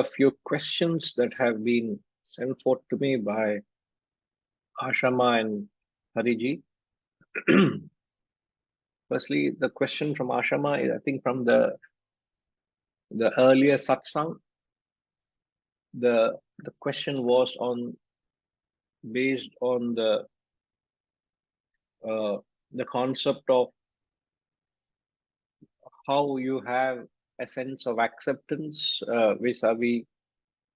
a few questions that have been sent forth to me by Ashama and Hariji. Firstly, the question from Ashama is, I think, from the earlier satsang. The question was based on the concept of how you have a sense of acceptance vis-a-vis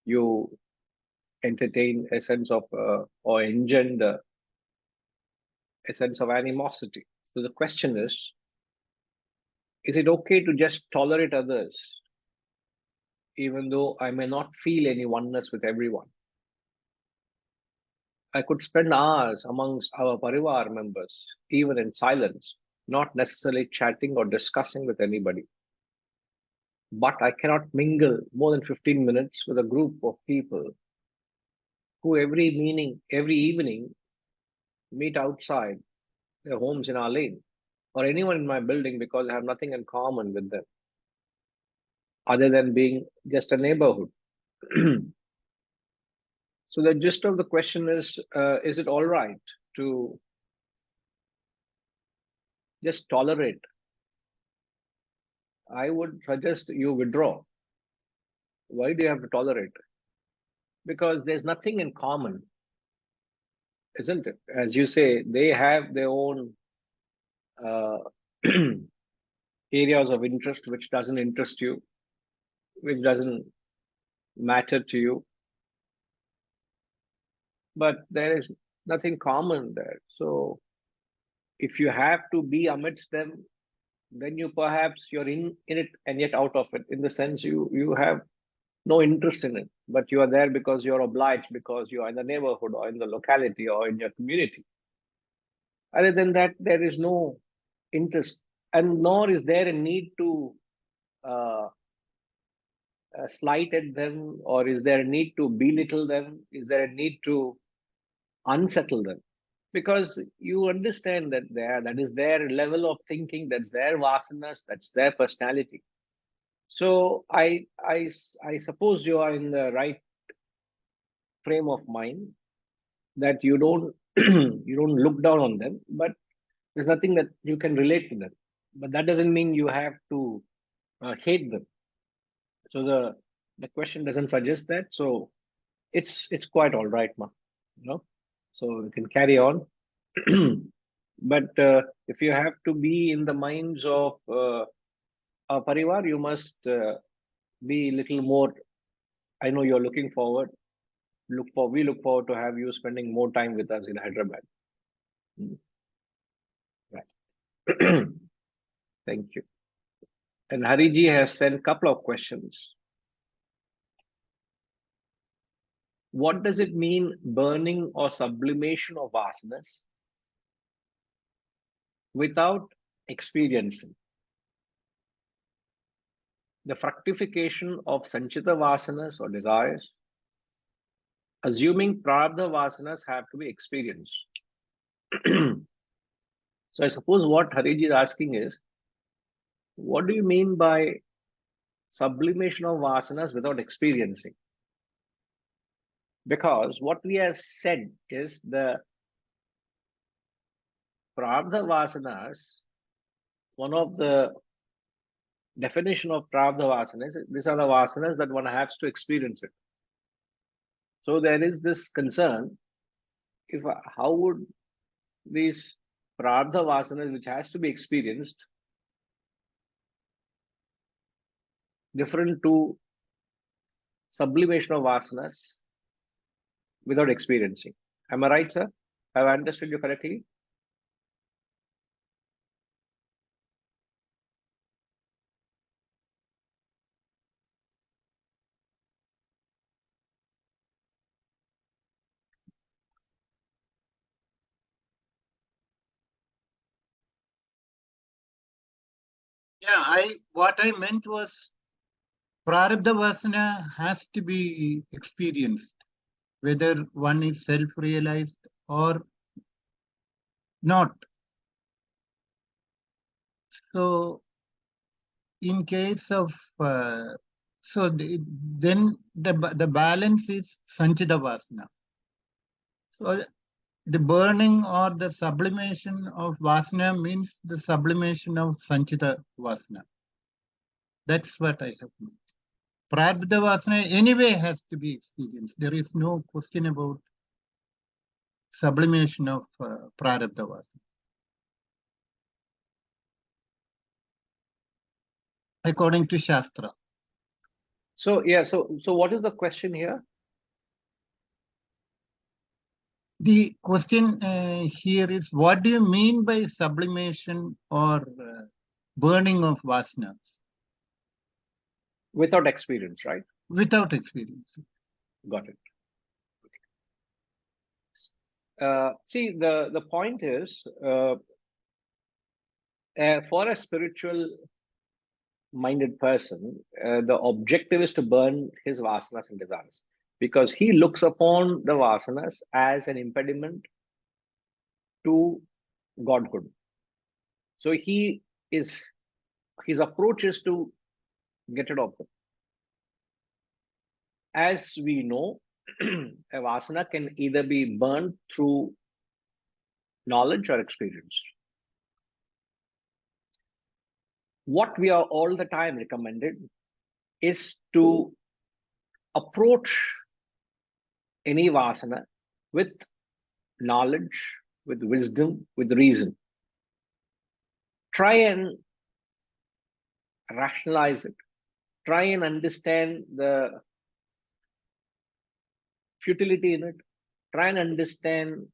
you entertain a sense of or engender a sense of animosity. So the question is it okay to just tolerate others even though I may not feel any oneness with everyone? I could spend hours amongst our parivar members, even in silence, not necessarily chatting or discussing with anybody. But I cannot mingle more than 15 minutes with a group of people who every evening meet outside their homes in our lane, or anyone in my building, because I have nothing in common with them other than being just a neighborhood. So the gist of the question is it all right to just tolerate? I would suggest you withdraw. Why do you have to tolerate? Because there's nothing in common, isn't it? As you say, they have their own areas of interest which doesn't interest you, which doesn't matter to you. But there is nothing common there. So if you have to be amidst them, then you're in it and yet out of it, in the sense you have no interest in it, but you are there because you're obliged, because you are in the neighborhood or in the locality or in your community. Other than that, there is no interest, and nor is there a need to slight at them, or is there a need to belittle them? Is there a need to unsettle them? Because you understand that that is their level of thinking, that's their vasanas, that's their personality. So I suppose you are in the right frame of mind, that you don't you don't look down on them, but there's nothing that you can relate to them. But that doesn't mean you have to hate them. So the question doesn't suggest that. So it's quite all right, ma. So we can carry on. But if you have to be in the minds of our parivar, you must be a little more. I know you're looking forward. We look forward to have you spending more time with us in Hyderabad. Right. Thank you. And Hariji has sent a couple of questions. What does it mean, burning or sublimation of vasanas without experiencing? The fructification of sanchita vasanas or desires, assuming prarabdha vasanas have to be experienced. So I suppose what Hariji is asking is, what do you mean by sublimation of vasanas without experiencing? Because what we have said is the prarabdha vasanas, one of the definition of prarabdha vasanas, these are the vasanas that one has to experience it. So there is this concern, how would these prarabdha vasanas, which has to be experienced, different to sublimation of vasanas without experiencing? Am I right, sir? Have I understood you correctly? Yeah, what I meant was prarabdha vasana has to be experienced, whether one is self-realized or not. So in case of So then the balance is sanchita vasana. So the burning or the sublimation of vasana means the sublimation of sanchita vasana. That's what I have meant. Prarabdha vasana anyway has to be experienced. There is no question about sublimation of prarabdha vasana. According to Shastra. So yeah, so what is the question here? The question here is, what do you mean by sublimation or burning of vasanas? Without experience, right? Without experience. Got it. See, the point is, for a spiritual minded person, the objective is to burn his vasanas and desires, because he looks upon the vasanas as an impediment to godhood. So his approach is to get rid of them. As we know, a vasana can either be burned through knowledge or experience. What we are all the time recommended is to approach any vasana with knowledge, with wisdom, with reason. Try and rationalize it. Try and understand the futility in it. Try and understand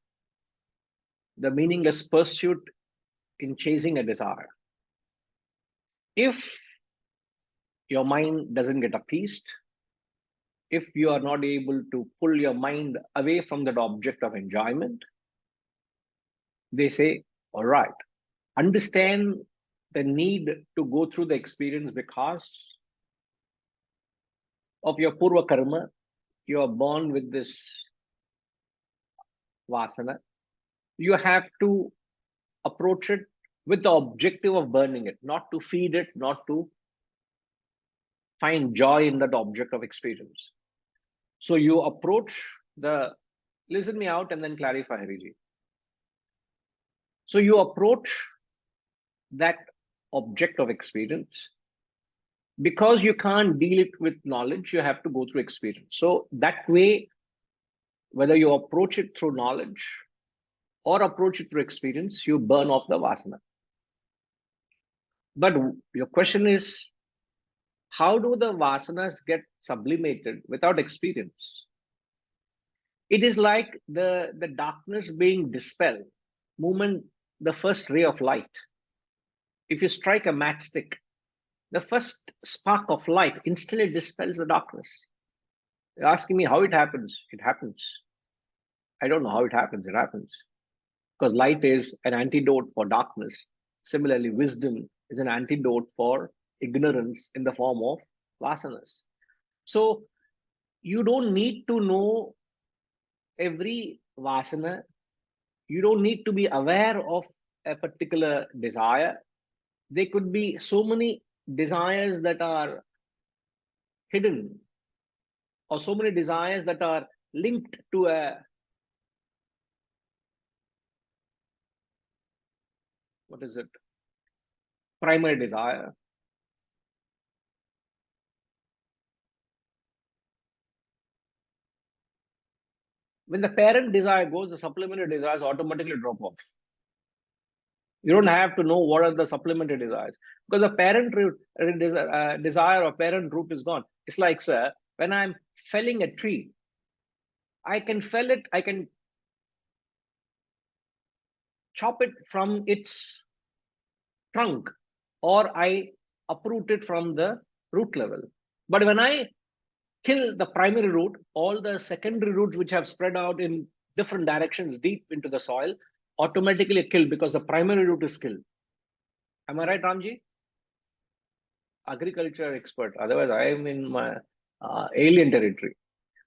the meaningless pursuit in chasing a desire. If your mind doesn't get appeased, if you are not able to pull your mind away from that object of enjoyment, they say, all right, understand the need to go through the experience because of your purva karma. You are born with this vasana. You have to approach it with the objective of burning it, not to feed it, not to find joy in that object of experience. So you approach listen me out and then clarify, Hariji. So you approach that object of experience. Because you can't deal it with knowledge, you have to go through experience. So that way, whether you approach it through knowledge or approach it through experience, you burn off the vasana. But your question is, how do the vasanas get sublimated without experience? It is like the darkness being dispelled, moment the first ray of light. If you strike a matchstick, the first spark of light instantly dispels the darkness. You're asking me how it happens. It happens. I don't know how it happens. It happens. Because light is an antidote for darkness. Similarly, wisdom is an antidote for ignorance in the form of vasanas. So you don't need to know every vasana. You don't need to be aware of a particular desire. There could be so many desires that are hidden, or so many desires that are linked to a primary desire. When the parent desire goes, the supplementary desires automatically drop off. You don't have to know what are the supplementary desires, because the parent desire or parent root is gone. It's like, sir, when I'm felling a tree, I can fell it, I can chop it from its trunk, or I uproot it from the root level. But when I kill the primary root, all the secondary roots which have spread out in different directions deep into the soil automatically killed, because the primary root is killed. Am I right, Ramji? Agriculture expert. Otherwise, I am in my alien territory.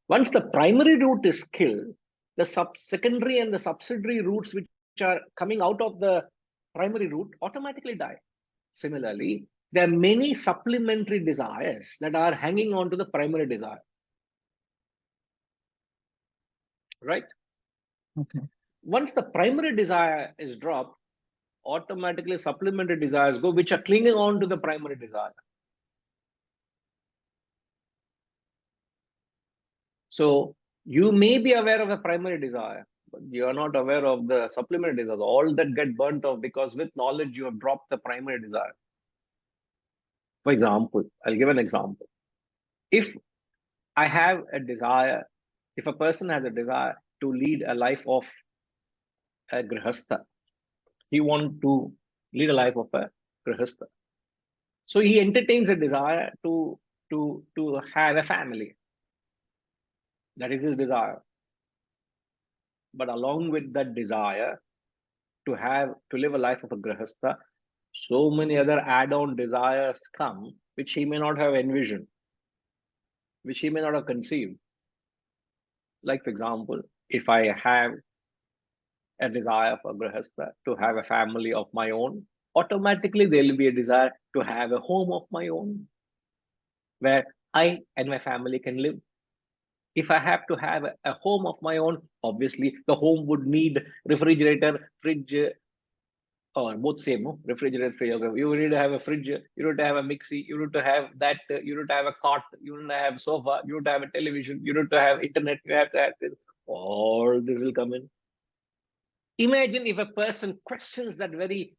Once the primary root is killed, the secondary and the subsidiary roots which are coming out of the primary root automatically die. Similarly, There are many supplementary desires that are hanging on to the primary desire. Right? Okay. Once the primary desire is dropped, automatically supplementary desires go, which are clinging on to the primary desire. So you may be aware of the primary desire, but you are not aware of the supplementary desires. All that get burnt off because with knowledge you have dropped the primary desire. For example, I'll give an example. If I have a desire, if a person has a desire to lead a life of a grihastha, he wants to lead a life of a grihastha. So he entertains a desire to have a family. That is his desire. But along with that desire to live a life of a grihastha, so many other add-on desires come which he may not have envisioned, which he may not have conceived. Like, for example, if I have a desire for grihastha to have a family of my own, automatically there will be a desire to have a home of my own where I and my family can live. If I have to have a home of my own, obviously the home would need refrigerator, fridge, or both same, no? Refrigerator, fridge. Okay. You need to have a fridge, you need to have a mixie, you need to have that, you need to have a cot, you need to have sofa, you need to have a television, you need to have internet, you have to have this. All this will come in. Imagine if a person questions that very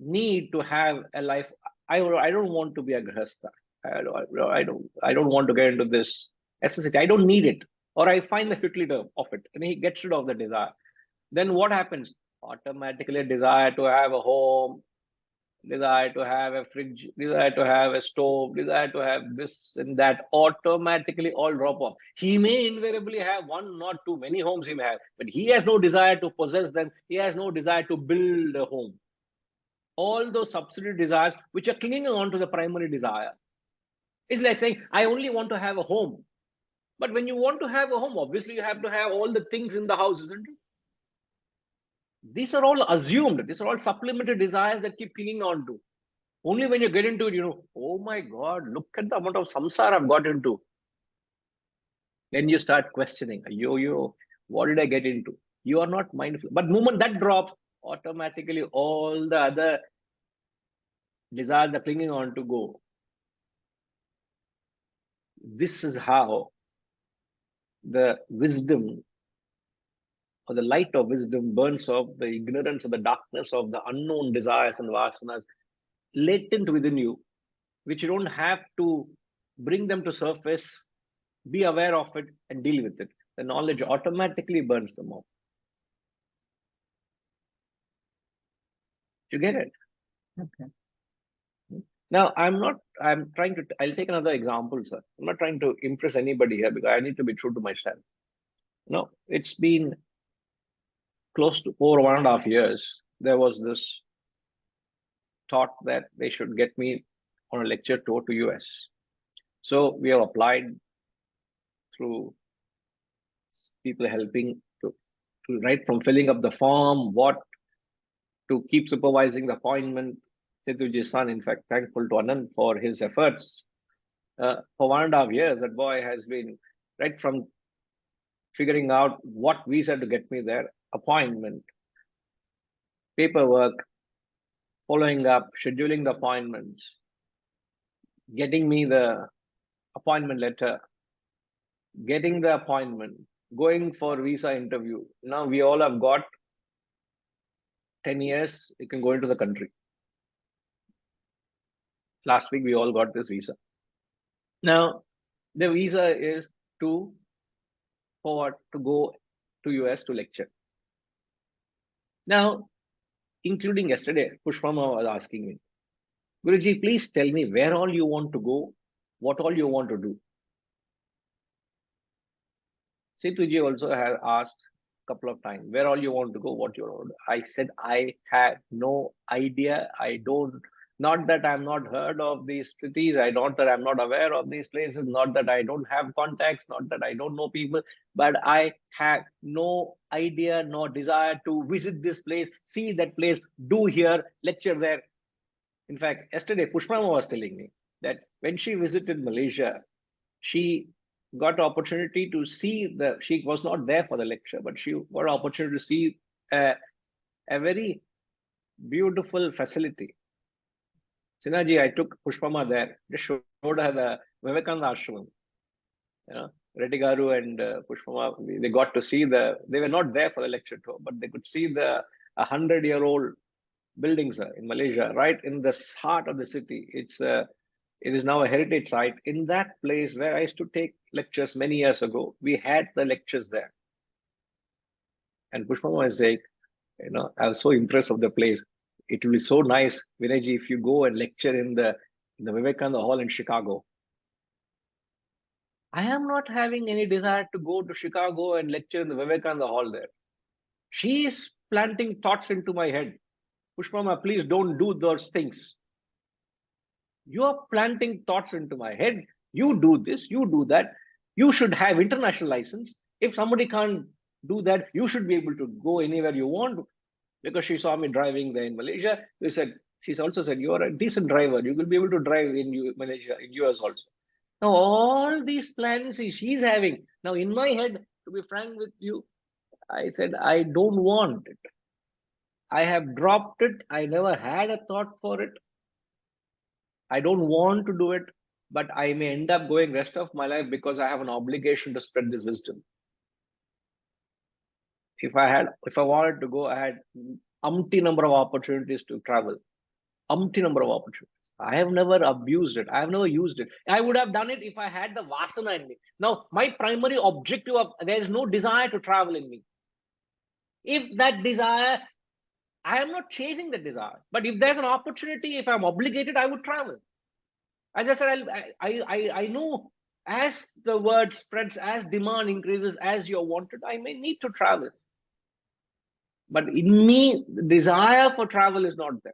need to have a life. I don't want to be a grihastha. I don't want to get into this necessity. I don't need it, or I find the futility of it, and he gets rid of the desire. Then what happens? Automatically, a desire to have a home, desire to have a fridge, desire to have a stove, desire to have this and that, automatically all drop off. He may invariably have one, not too many homes he may have, but he has no desire to possess them. He has no desire to build a home. All those subsidiary desires which are clinging on to the primary desire. It's like saying, I only want to have a home. But when you want to have a home, obviously you have to have all the things in the house, isn't it? These are all assumed. These are all supplementary desires that keep clinging on to. Only when you get into it, oh my God, look at the amount of samsara I've got into. Then you start questioning, yo, what did I get into? You are not mindful. But the moment that drops, automatically all the other desires are clinging on to go. This is how the wisdom or the light of wisdom burns off the ignorance or the darkness of the unknown desires and vasanas latent within you, which you don't have to bring them to surface, be aware of it and deal with it. The knowledge automatically burns them off. You get it? Okay. Now, I'll take another example, sir. I'm not trying to impress anybody here because I need to be true to myself. It's been close to over 1.5 years. There was this thought that they should get me on a lecture tour to US. So we have applied through people helping to right from filling up the form, what to keep supervising the appointment. Setuji's son, in fact, thankful to Anand for his efforts. For 1.5 years, that boy has been right from figuring out what visa to get me there, appointment, paperwork, following up, scheduling the appointments, getting me the appointment letter, getting the appointment, going for visa interview. Now we all have got 10 years, you can go into the country. Last week, we all got this visa. Now, the visa is to go to US to lecture. Now, including yesterday, Pushpama was asking me, Guruji, please tell me where all you want to go, what all you want to do. Setuji also has asked a couple of times, where all you want to go, what you want to do. I said, I have no idea. Not that I'm not heard of these cities, not that I'm not aware of these places, not that I don't have contacts, not that I don't know people, but I have no idea, no desire to visit this place, see that place, do here, lecture there. In fact, yesterday Pushpama was telling me that when she visited Malaysia, she got opportunity to see she was not there for the lecture, but she got opportunity to see a very beautiful facility. Sinaji, I took Pushpama there, just showed her the Vivekananda Ashram. You know, Reddy Garu and Pushpama, they got to see they were not there for the lecture tour, but they could see the 100-year-old buildings in Malaysia, right in the heart of the city. It is now a heritage site. In that place where I used to take lectures many years ago, we had the lectures there. And Pushpama was saying, I was so impressed of the place. It will be so nice, Vinayji, if you go and lecture in the Vivekananda Hall in Chicago. I am not having any desire to go to Chicago and lecture in the Vivekananda Hall there. She is planting thoughts into my head. Pushpama, please don't do those things. You are planting thoughts into my head. You do this, you do that. You should have international license. If somebody can't do that, you should be able to go anywhere you want. Because she saw me driving there in Malaysia, she's also said, you are a decent driver. You will be able to drive in Malaysia, in US also. Now, all these plans she's having. Now, in my head, to be frank with you, I said, I don't want it. I have dropped it. I never had a thought for it. I don't want to do it, but I may end up going rest of my life because I have an obligation to spread this wisdom. If I wanted to go, I had umpty number of opportunities to travel, umpty number of opportunities. I have never abused it. I have never used it. I would have done it if I had the vasana in me. Now, my primary objective there is no desire to travel in me. If that desire, I am not chasing the desire, but if there's an opportunity, if I'm obligated, I would travel. As I said, I know as the word spreads, as demand increases, as you're wanted, I may need to travel. But in me, the desire for travel is not there.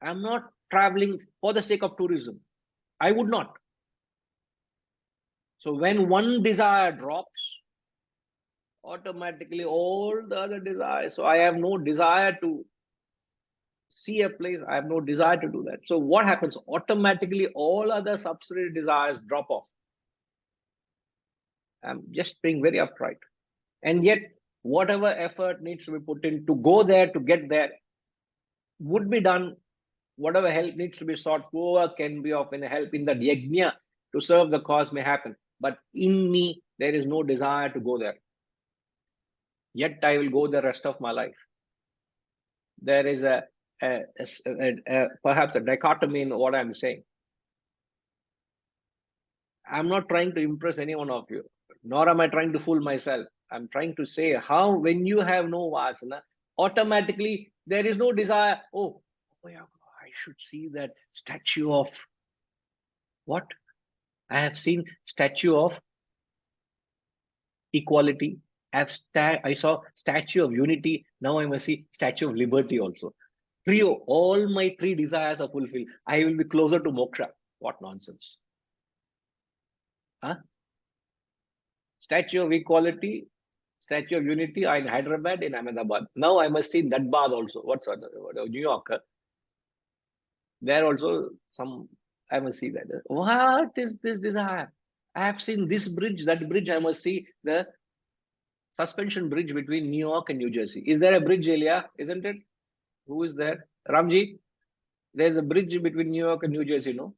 I'm not traveling for the sake of tourism. I would not. So when one desire drops, automatically all the other desires. So I have no desire to see a place. I have no desire to do that. So what happens? Automatically all other subsidiary desires drop off. I'm just being very upright. And yet, whatever effort needs to be put in to go there, to get there, would be done. Whatever help needs to be sought, whoever can be of any help in the yajna to serve the cause may happen. But in me, there is no desire to go there. Yet I will go the rest of my life. There is perhaps a dichotomy in what I'm saying. I'm not trying to impress any one of you, nor am I trying to fool myself. I'm trying to say how when you have no vasana, automatically there is no desire. Oh yeah, I should see that statue of what? I have seen statue of equality. I saw statue of unity. Now I must see statue of liberty also. All my three desires are fulfilled. I will be closer to moksha. What nonsense. Huh? Statue of equality, statue of unity are in Hyderabad, in Ahmedabad. Now I must see that bath also. What's New York? There also some, I must see that. What is this desire? I have seen this bridge, that bridge. I must see the suspension bridge between New York and New Jersey. Is there a bridge, Elia? Isn't it? Who is there? Ramji? There's a bridge between New York and New Jersey, no?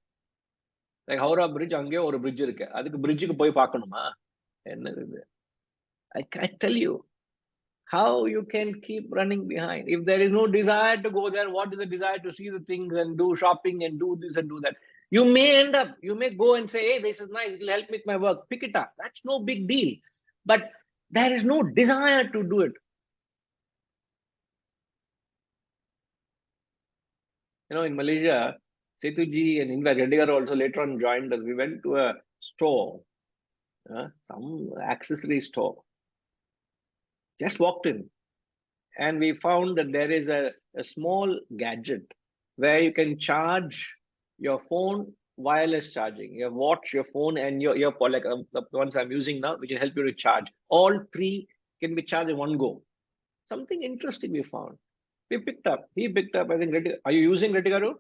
Like Howrah Bridge, ange or bridge irukku. Adukku bridge ku poi paakanuma. I can't tell you how you can keep running behind. If there is no desire to go there, what is the desire to see the things and do shopping and do this and do that? You may go and say, hey, this is nice, it'll help with my work. Pick it up. That's no big deal. But there is no desire to do it. In Malaysia, Setuji and Inva Reddigar also later on joined us. We went to a store, some accessory store. Just walked in and we found that there is a small gadget where you can charge your phone, wireless charging, your watch, your phone, and your like the ones I'm using now, which will help you to charge. All three can be charged in one go. Something interesting we found. We picked up. He picked up. I think. Are you using Retigaru?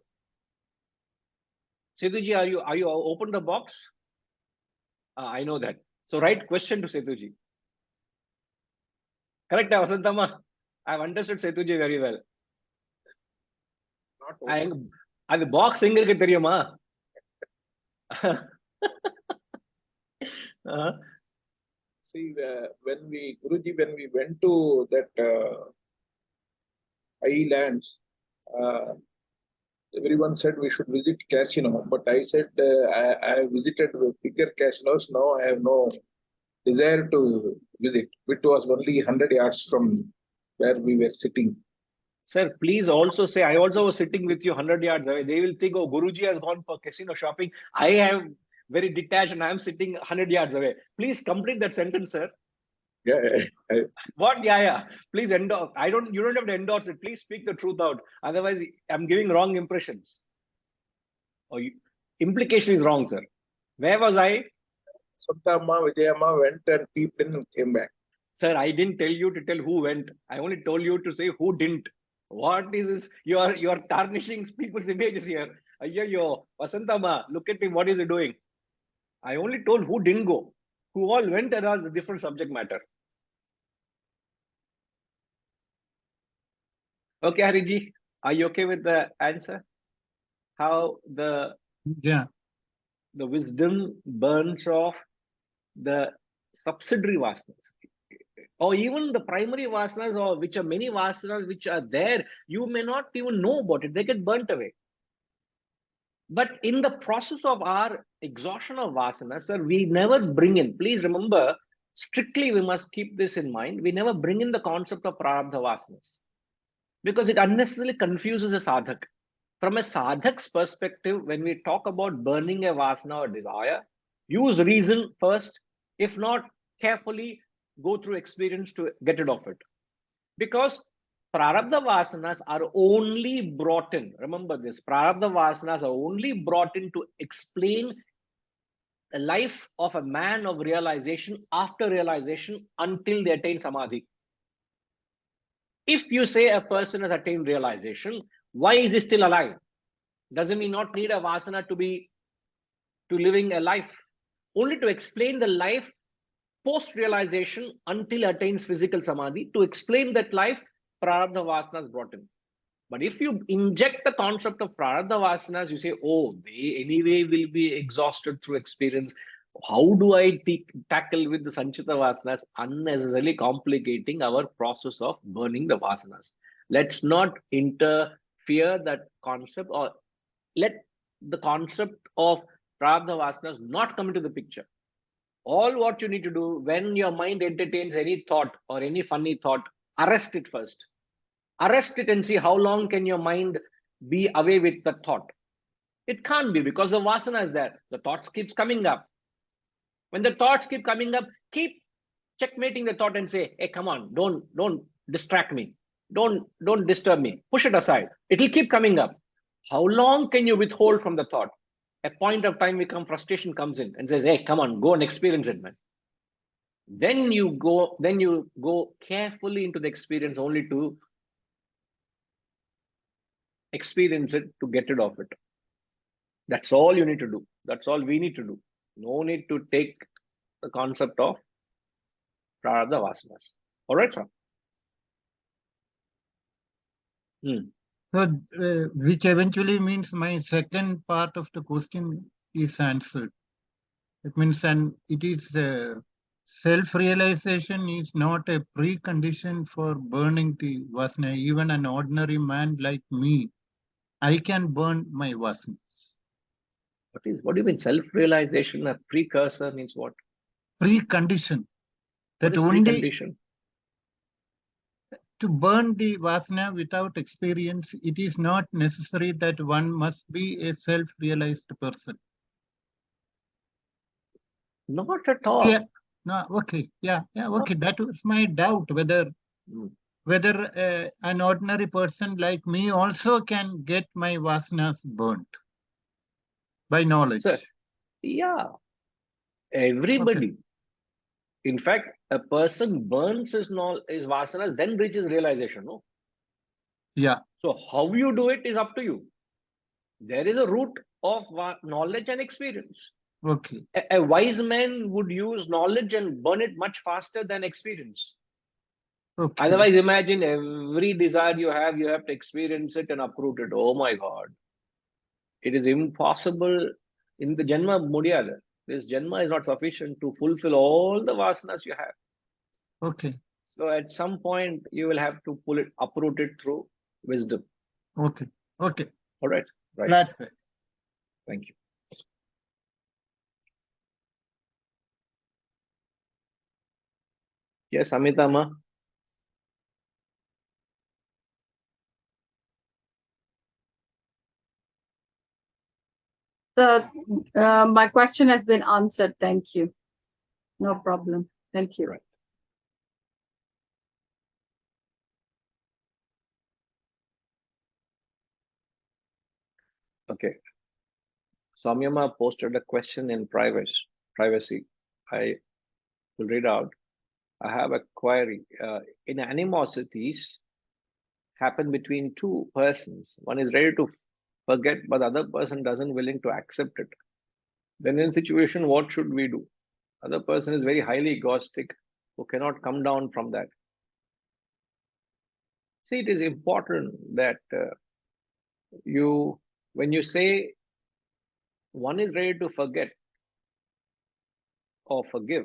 Setuji, are you open the box? I know that. So write question to Setuji. Correct, Vasantama? I've understood Setuji very well. Not open. And the box எங்க இருக்கு தெரியுமா? See, when we went to that islands, everyone said we should visit casino, but I said I visited bigger casinos. Now I have no desire to visit. It was only 100 yards from where we were sitting. Sir, please also say, I also was sitting with you 100 yards away. They will think, oh, Guruji has gone for casino shopping. I am very detached and I am sitting 100 yards away. Please complete that sentence, sir. Yeah. What? Yeah. Please endorse. You don't have to endorse it. Please speak the truth out. Otherwise, I'm giving wrong impressions. Oh, implication is wrong, sir. Where was I? Santama, Vijayamma went and peeped in and came back. Sir, I didn't tell you to tell who went. I only told you to say who didn't. What is this? You are tarnishing people's images here. Ayyo, Vasantama, look at him. What is he doing? I only told who didn't go. Who all went around the different subject matter. Okay, Hariji, are you okay with the answer? How the wisdom burns off the subsidiary vasanas, or even the primary vasanas, or which are many vasanas which are there, you may not even know about it. They get burnt away. But in the process of our exhaustion of vasanas, sir, we never bring in, please remember, strictly we must keep this in mind, we never bring in the concept of prarabdha vasanas, because it unnecessarily confuses a sadhak. From a sadhak's perspective, when we talk about burning a vasana or desire, use reason first. If not, carefully go through experience to get rid of it. Because prarabdha vasanas are only brought in, remember this, prarabdha vasanas are only brought in to explain the life of a man of realization after realization until they attain samadhi. If you say a person has attained realization, why is he still alive? Doesn't he not need a vasana to living a life? Only to explain the life post-realization until attains physical samadhi. To explain that life, prarabdha vasanas is brought in. But if you inject the concept of prarabdha vasanas, you say, oh, they anyway will be exhausted through experience. How do I tackle with the sanchita vasanas? Unnecessarily complicating our process of burning the vasanas. Let's not interfere that concept, or let the concept of prarabdha vasanas not come into the picture. All what you need to do when your mind entertains any thought or any funny thought, arrest it first. Arrest it and see how long can your mind be away with the thought. It can't be, because the vasana is there. The thoughts keeps coming up. When the thoughts keep coming up, keep checkmating the thought and say, hey, come on, don't distract me. Don't disturb me. Push it aside. It'll keep coming up. How long can you withhold from the thought? A point of time frustration comes in and says, hey, come on, go and experience it, man. Then you go carefully into the experience, only to experience it, to get rid of it. That's all you need to do. That's all we need to do. No need to take the concept of prarabdha vasanas. All right, sir? So, which eventually means my second part of the question is answered. It means, and it is self-realization is not a precondition for burning the vasana. Even an ordinary man like me, I can burn my vasanas. What do you mean self-realization? A precursor means what? Precondition. That what is only precondition? To burn the vasana without experience, it is not necessary that one must be a self-realized person. Not at all. Yeah. No. Okay. Yeah. Okay. That was my doubt, whether an ordinary person like me also can get my vasanas burnt by knowledge. Sir, yeah. Everybody. Okay. In fact, a person burns his vasanas, then reaches realization, no? Yeah. So how you do it is up to you. There is a root of knowledge and experience. Okay. A wise man would use knowledge and burn it much faster than experience. Okay. Otherwise, imagine every desire you have to experience it and uproot it. Oh my God. It is impossible in the Janma Mudiyada. This Janma is not sufficient to fulfill all the vasanas you have. Okay. So at some point, you will have to uproot it through wisdom. Okay. Okay. All right. Right. That way. Thank you. Yes, Amita ma. My question has been answered. Thank you. No problem. Thank you. Right. Okay. Samyama posted a question in privacy. I will read out. I have a query. In animosities happen between two persons. One is ready to forget, but the other person doesn't willing to accept it. Then in situation, what should we do? Other person is very highly egoistic, who cannot come down from that. See, it is important that when you say one is ready to forget or forgive,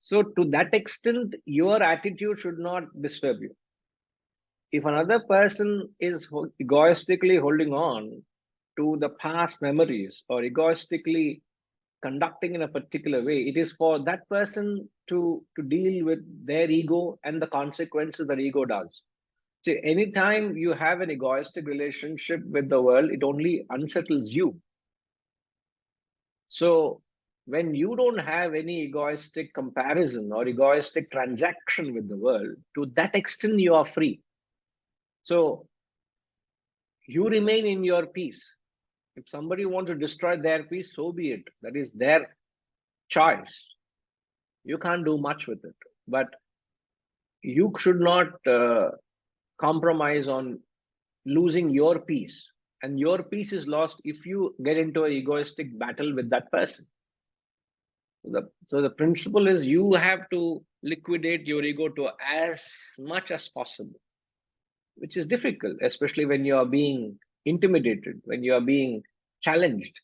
so to that extent, your attitude should not disturb you. If another person is egoistically holding on to the past memories or egoistically conducting in a particular way, it is for that person to deal with their ego and the consequences that ego does. See, anytime you have an egoistic relationship with the world, it only unsettles you. So when you don't have any egoistic comparison or egoistic transaction with the world, to that extent you are free. So you remain in your peace. If somebody wants to destroy their peace, so be it. That is their choice. You can't do much with it. But you should not compromise on losing your peace. And your peace is lost if you get into an egoistic battle with that person. So the principle is you have to liquidate your ego to as much as possible, which is difficult, especially when you are being intimidated, when you are being challenged.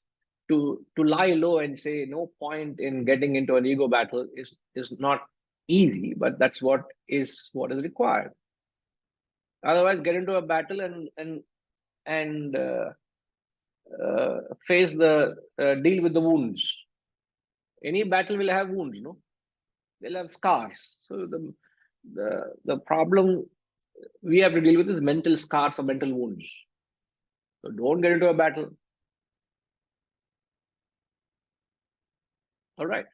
To lie low and say no point in getting into an ego battle is not easy, but that's what is required. Otherwise, get into a battle and face the deal with the wounds. Any battle will have wounds, no? They'll have scars. So the problem we have to deal with is mental scars or mental wounds. So don't get into a battle. All right.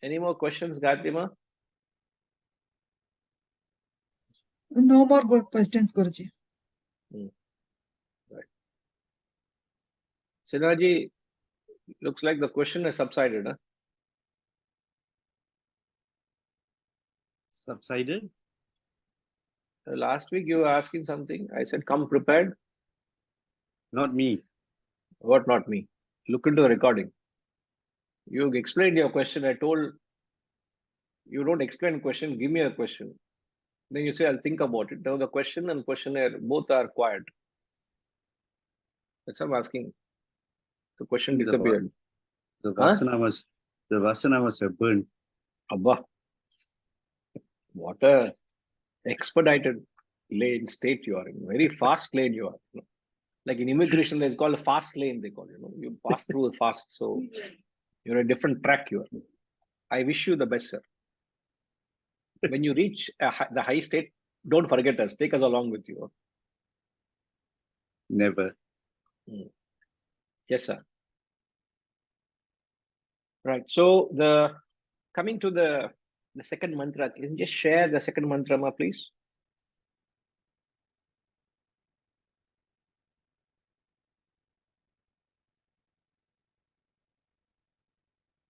Any more questions, Gayatrima? No more good questions, Guruji. Right. Sinaji, looks like the question has subsided, huh? Subsided? Last week you were asking something. I said, come prepared. Not me. What, not me? Look into the recording. You explained your question. I told you don't explain a question, give me a question. Then you say, I'll think about it. Now the question and questionnaire both are quiet. That's what I'm asking. The question disappeared. The vasana was burned. Abba. What a expedited lane state you are in. Very fast lane you are. Like in immigration, there's called a fast lane, they call it. You pass through fast. So you're a different track you are. I wish you the best, sir. When you reach the high state, don't forget us. Take us along with you. Never. Yes, sir. Right. So coming to the second mantra, can you just share the second mantra, ma, please?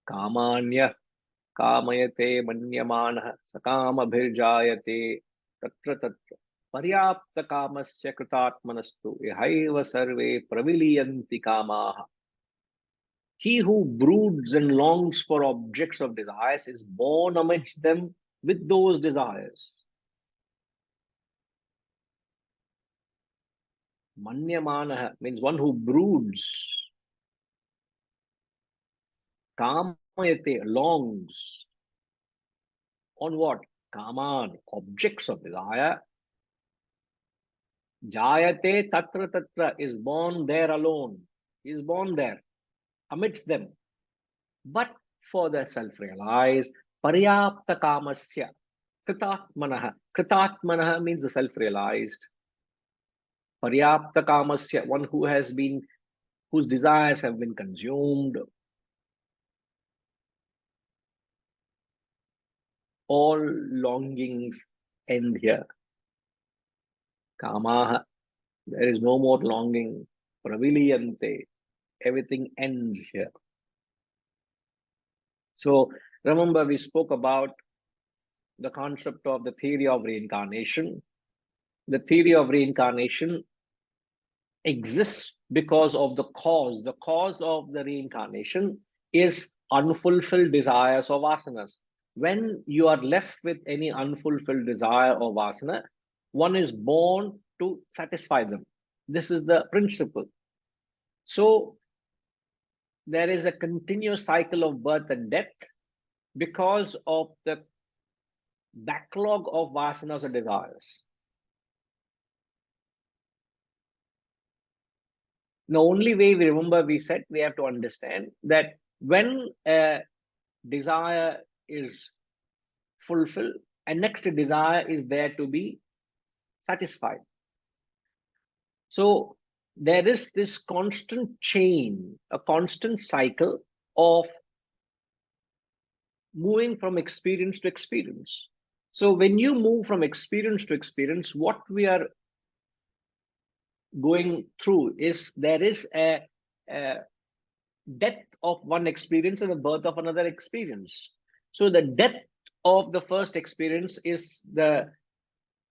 Kamanya kamayate manyamanah sakamabhirjayate tatra tatra. Paryapta kamasya kritatmanastu ihaiva sarve praviliyanti kamaha. He who broods and longs for objects of desires is born amidst them with those desires. Manyamanaha means one who broods. Kamayate longs. On what? Kaman, objects of desire. Jayate tatra tatra is born there alone. He is born there, amidst them. But for the self-realized, paryapta kamasya, kritatmanaha. Kritatmanaha means the self-realized. Paryapta kamasya, one who has been, whose desires have been consumed. All longings end here. Kamaha, there is no more longing. Praviliyante, everything ends here. So remember, we spoke about the concept of the theory of reincarnation. The theory of reincarnation exists because of the cause. The cause of the reincarnation is unfulfilled desires or vasanas. When you are left with any unfulfilled desire or vasana, one is born to satisfy them. This is the principle. So there is a continuous cycle of birth and death because of the backlog of vasanas or desires. The only way we remember, we said we have to understand that when a desire is fulfilled, a next desire is there to be satisfied. So there is this constant chain, a constant cycle of moving from experience to experience. So when you move from experience to experience, what we are going through is there is a death of one experience and the birth of another experience. So the death of the first experience is the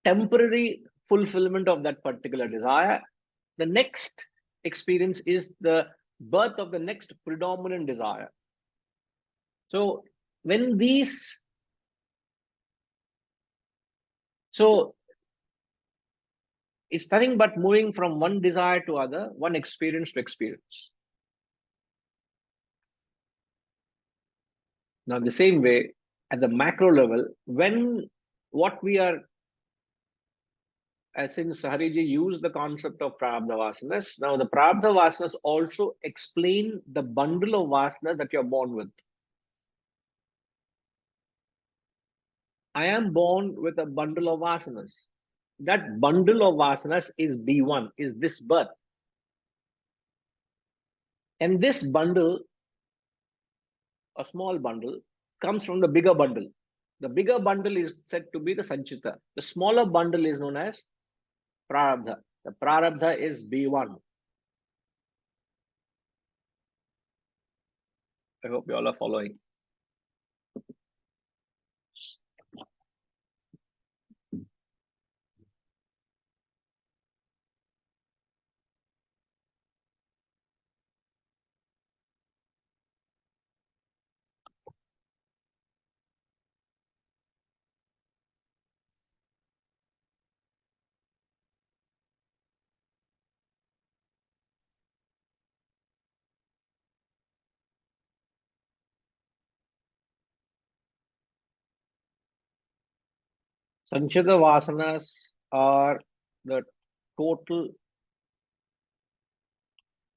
temporary fulfillment of that particular desire. The next experience is the birth of the next predominant desire. So when these, so it's nothing but moving from one desire to other, one experience to experience. Now, the same way, at the macro level, when what we are, since Hariji used the concept of prarabdha vasanas, now the prarabdha vasanas also explain the bundle of vasanas that you're born with. I am born with a bundle of vasanas. That bundle of vasanas is B1, is this birth. And this bundle, a small bundle, comes from the bigger bundle. The bigger bundle is said to be the sanchita. The smaller bundle is known as prarabdha. The prarabdha is B1. I hope you all are following. Sanchita vasanas are the total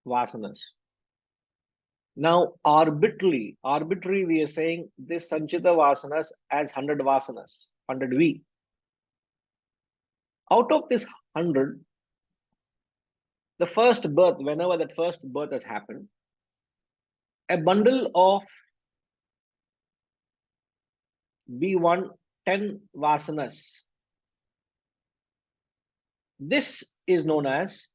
vasanas. Now, arbitrary, we are saying this Sanchita vasanas as 100 vasanas, 100 V. Out of this 100, the first birth, whenever that first birth has happened, a bundle of B1, 10 vasanas. This is known as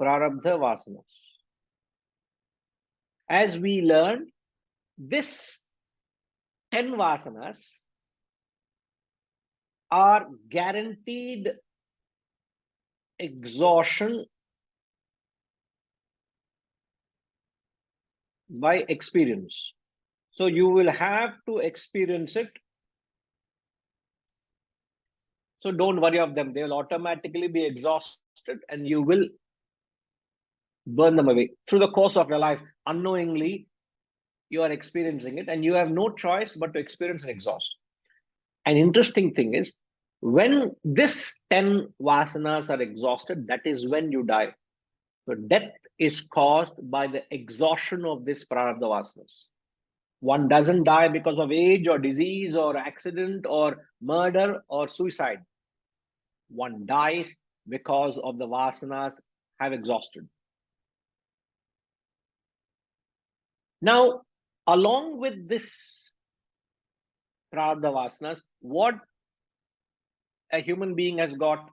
prarabdha vasanas. As we learn, this 10 vasanas are guaranteed exhaustion by experience. So you will have to experience it. So don't worry of them. They will automatically be exhausted and you will burn them away. Through the course of your life, unknowingly, you are experiencing it and you have no choice but to experience and exhaust. An interesting thing is, when this 10 vasanas are exhausted, that is when you die. So death is caused by the exhaustion of this prarabdha vasanas. One doesn't die because of age or disease or accident or murder or suicide. One dies because of the vasanas have exhausted. Now, along with this prarabdha vasanas, what a human being has got?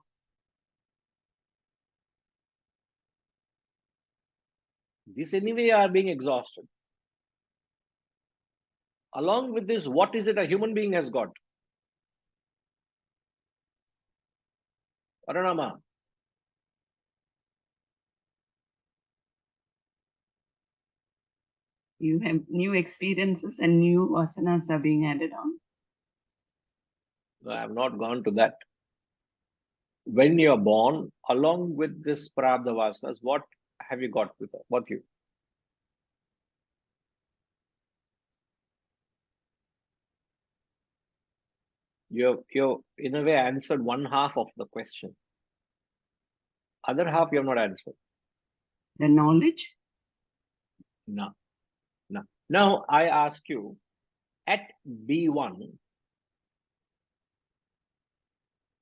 This anyway are being exhausted. Along with this, what is it a human being has got? Paranama. You have new experiences and new vasanas are being added on. I have not gone to that. When you are born, along with this prarabdha vasanas, what have you got with what you? You in a way answered one half of the question. Other half you have not answered. The knowledge? No. No. Now I ask you, at B1,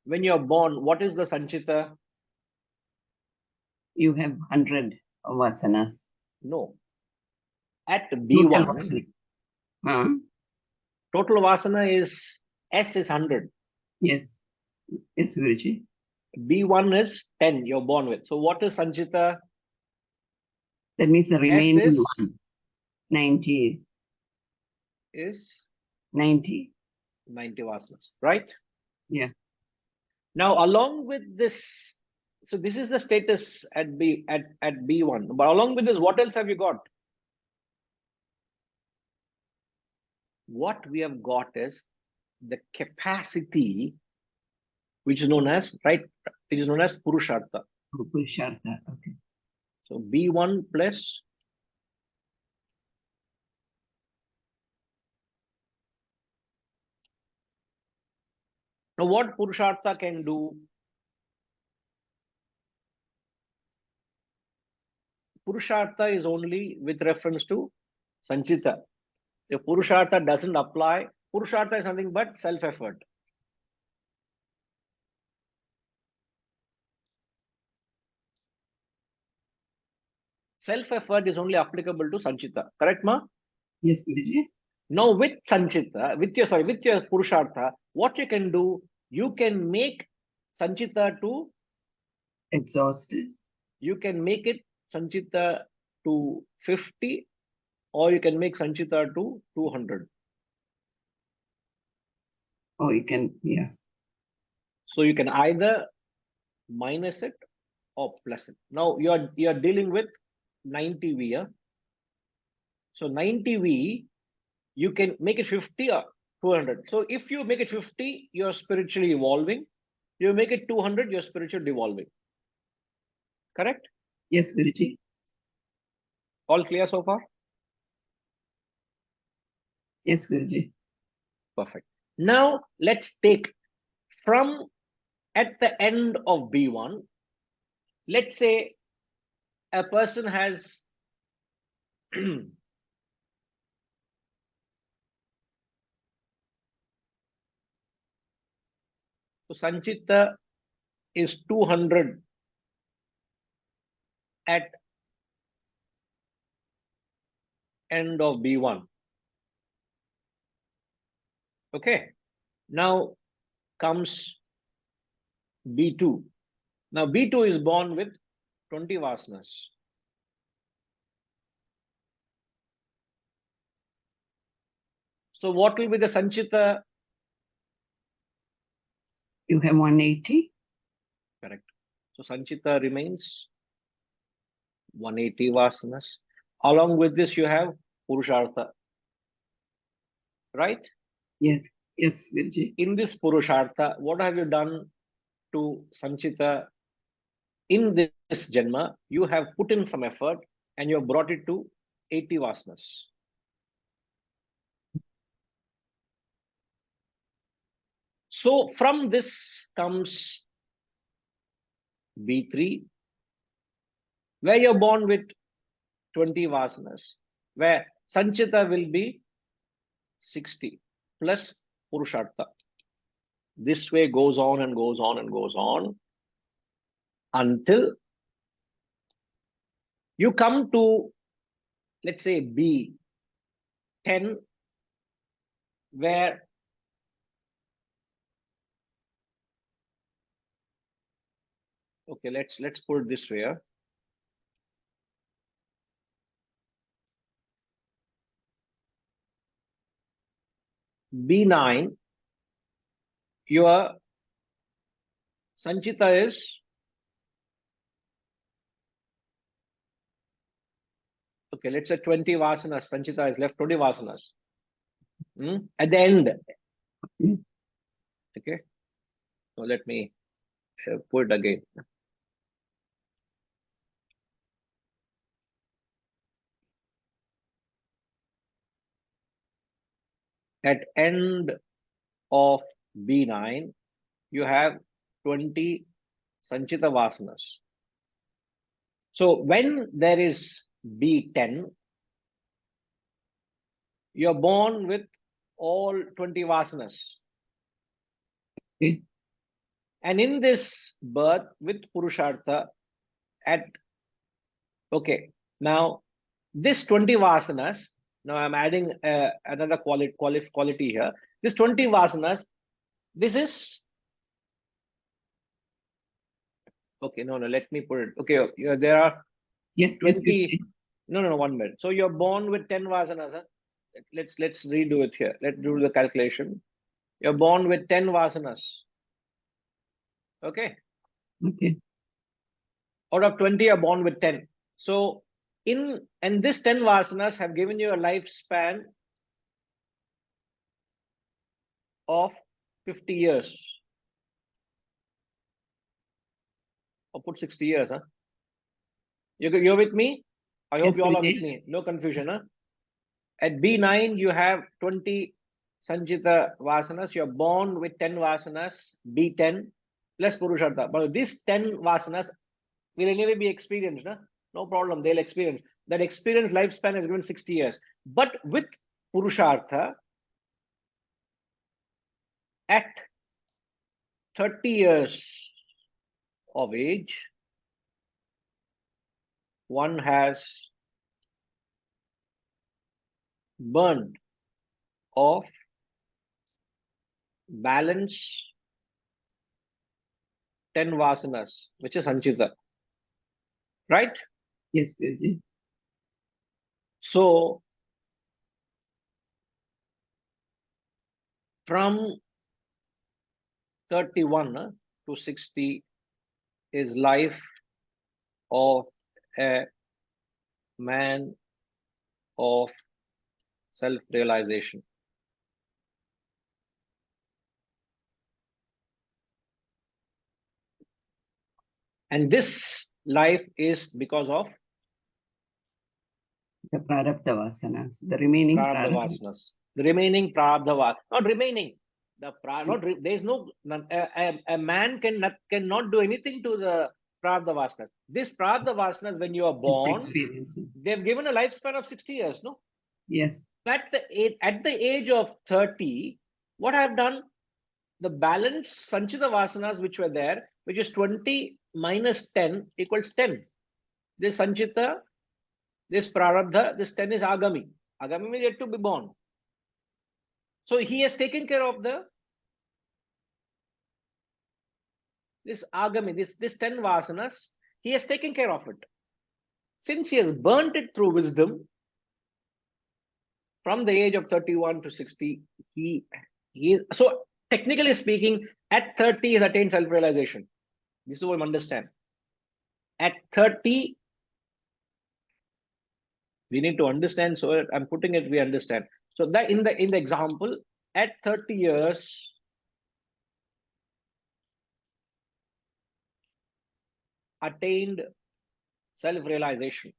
when you're born, what is the Sanchita? You have 100 vasanas. No. At Total B1, vasana. Huh? total vasana is S is 100. Yes. Yes, Guruji. B1 is 10 you're born with. So what is Sanchita? That means the S remaining is, one. 90 is 90. 90 vasanas, right? Yeah. Now, along with this, so this is the status at B1. But along with this, what else have you got? What we have got is the capacity, which is known as, right, which is known as Purushartha. Purushartha. Okay. So B1 plus now what Purushartha can do? Purushartha is only with reference to Sanchita. If Purushartha doesn't apply, Purushartha is nothing but self-effort. Self-effort is only applicable to Sanchita. Correct, ma? Yes, Guruji. Now with Sanchita, with your Purushartha, what you can do, you can make Sanchita to, Exhausted. you can make it Sanchita to 50, or you can make Sanchita to 200. Oh, you can, yeah. So you can either minus it or plus it. Now you're dealing with 90V. Yeah? So 90V, you can make it 50 or 200. So if you make it 50, you're spiritually evolving. You make it 200, you're spiritually devolving. Correct? Yes, Guruji. All clear so far? Yes, Guruji. Perfect. Now let's take from at the end of B1, let's say a person has so Sanchita is 200 at end of B1. Okay. Now comes B2. Now B2 is born with 20 vasanas. So what will be the Sanchita? You have 180. Correct. So Sanchita remains 180 vasanas. Along with this, you have Purushartha. Right? Yes, yes, Guruji. In this Purushartha, what have you done to Sanchita in this Janma? You have put in some effort and you have brought it to 80 vasanas. So from this comes B3, where you're born with 20 vasanas, where Sanchita will be 60 plus Purushartha. This way goes on and goes on and goes on until you come to, let's say, B10, where okay, let's put it this way. B9, your Sanchita is okay, let's say 20 vasanas. Sanchita is left 20 vasanas. At the end. Okay. So let me put it again. At end of B9, you have 20 Sanchita vasanas. So when there is B10, you're born with all 20 vasanas. Okay. And in this birth with Purushartha, okay, now this 20 vasanas, now I'm adding another quality here. This 20 vasanas, this is, okay, no, let me put it. Okay, there are Yes, 20, yes, Guruji. no, 1 minute. So you're born with 10 vasanas. Huh? Let's redo it here. Let's do the calculation. You're born with 10 vasanas. Okay. Okay. Out of 20, you're born with 10. So and this 10 vasanas have given you a lifespan of 50 years. Or put 60 years, huh? You're with me? I hope Yes, you all are Guruji. with me. No confusion, huh? At B9, you have 20 Sanchita vasanas. You're born with 10 vasanas, B10 plus Purushartha. But these 10 vasanas will anyway be experienced, huh? No problem, they'll experience. That experience lifespan is given 60 years. But with Purushartha, at 30 years of age, one has burned off balance 10 vasanas, which is Sanchita. Right? Yes, Guruji. So from 31 to 60 is life of a man of self-realization. And this life is because of The Prarabdha Vasanas, the remaining Prarabdha Prarabdha. vasanas. The remaining Prarabdha vasanas. Not remaining. There is no, a man cannot do anything to the Prarabdha vasanas. This Prarabdha vasanas, when you are It's born, experiencing. they've given a lifespan of 60 years, no? Yes. At the age of 30, what I have done, the balance Sanchita vasanas which were there, which is 20 minus 10 equals 10. This Sanchita, this Prarabdha, this 10 is Agami. Agami means yet to be born. So he has taken care of this Agami, this 10 vasanas, he has taken care of it. Since he has burnt it through wisdom, from the age of 31 to 60, he is, so technically speaking, at 30 he has attained self-realization. This is what we understand. At 30, we need to understand. So I'm putting it, we understand. So that in the example, at 30 years, attained self-realization.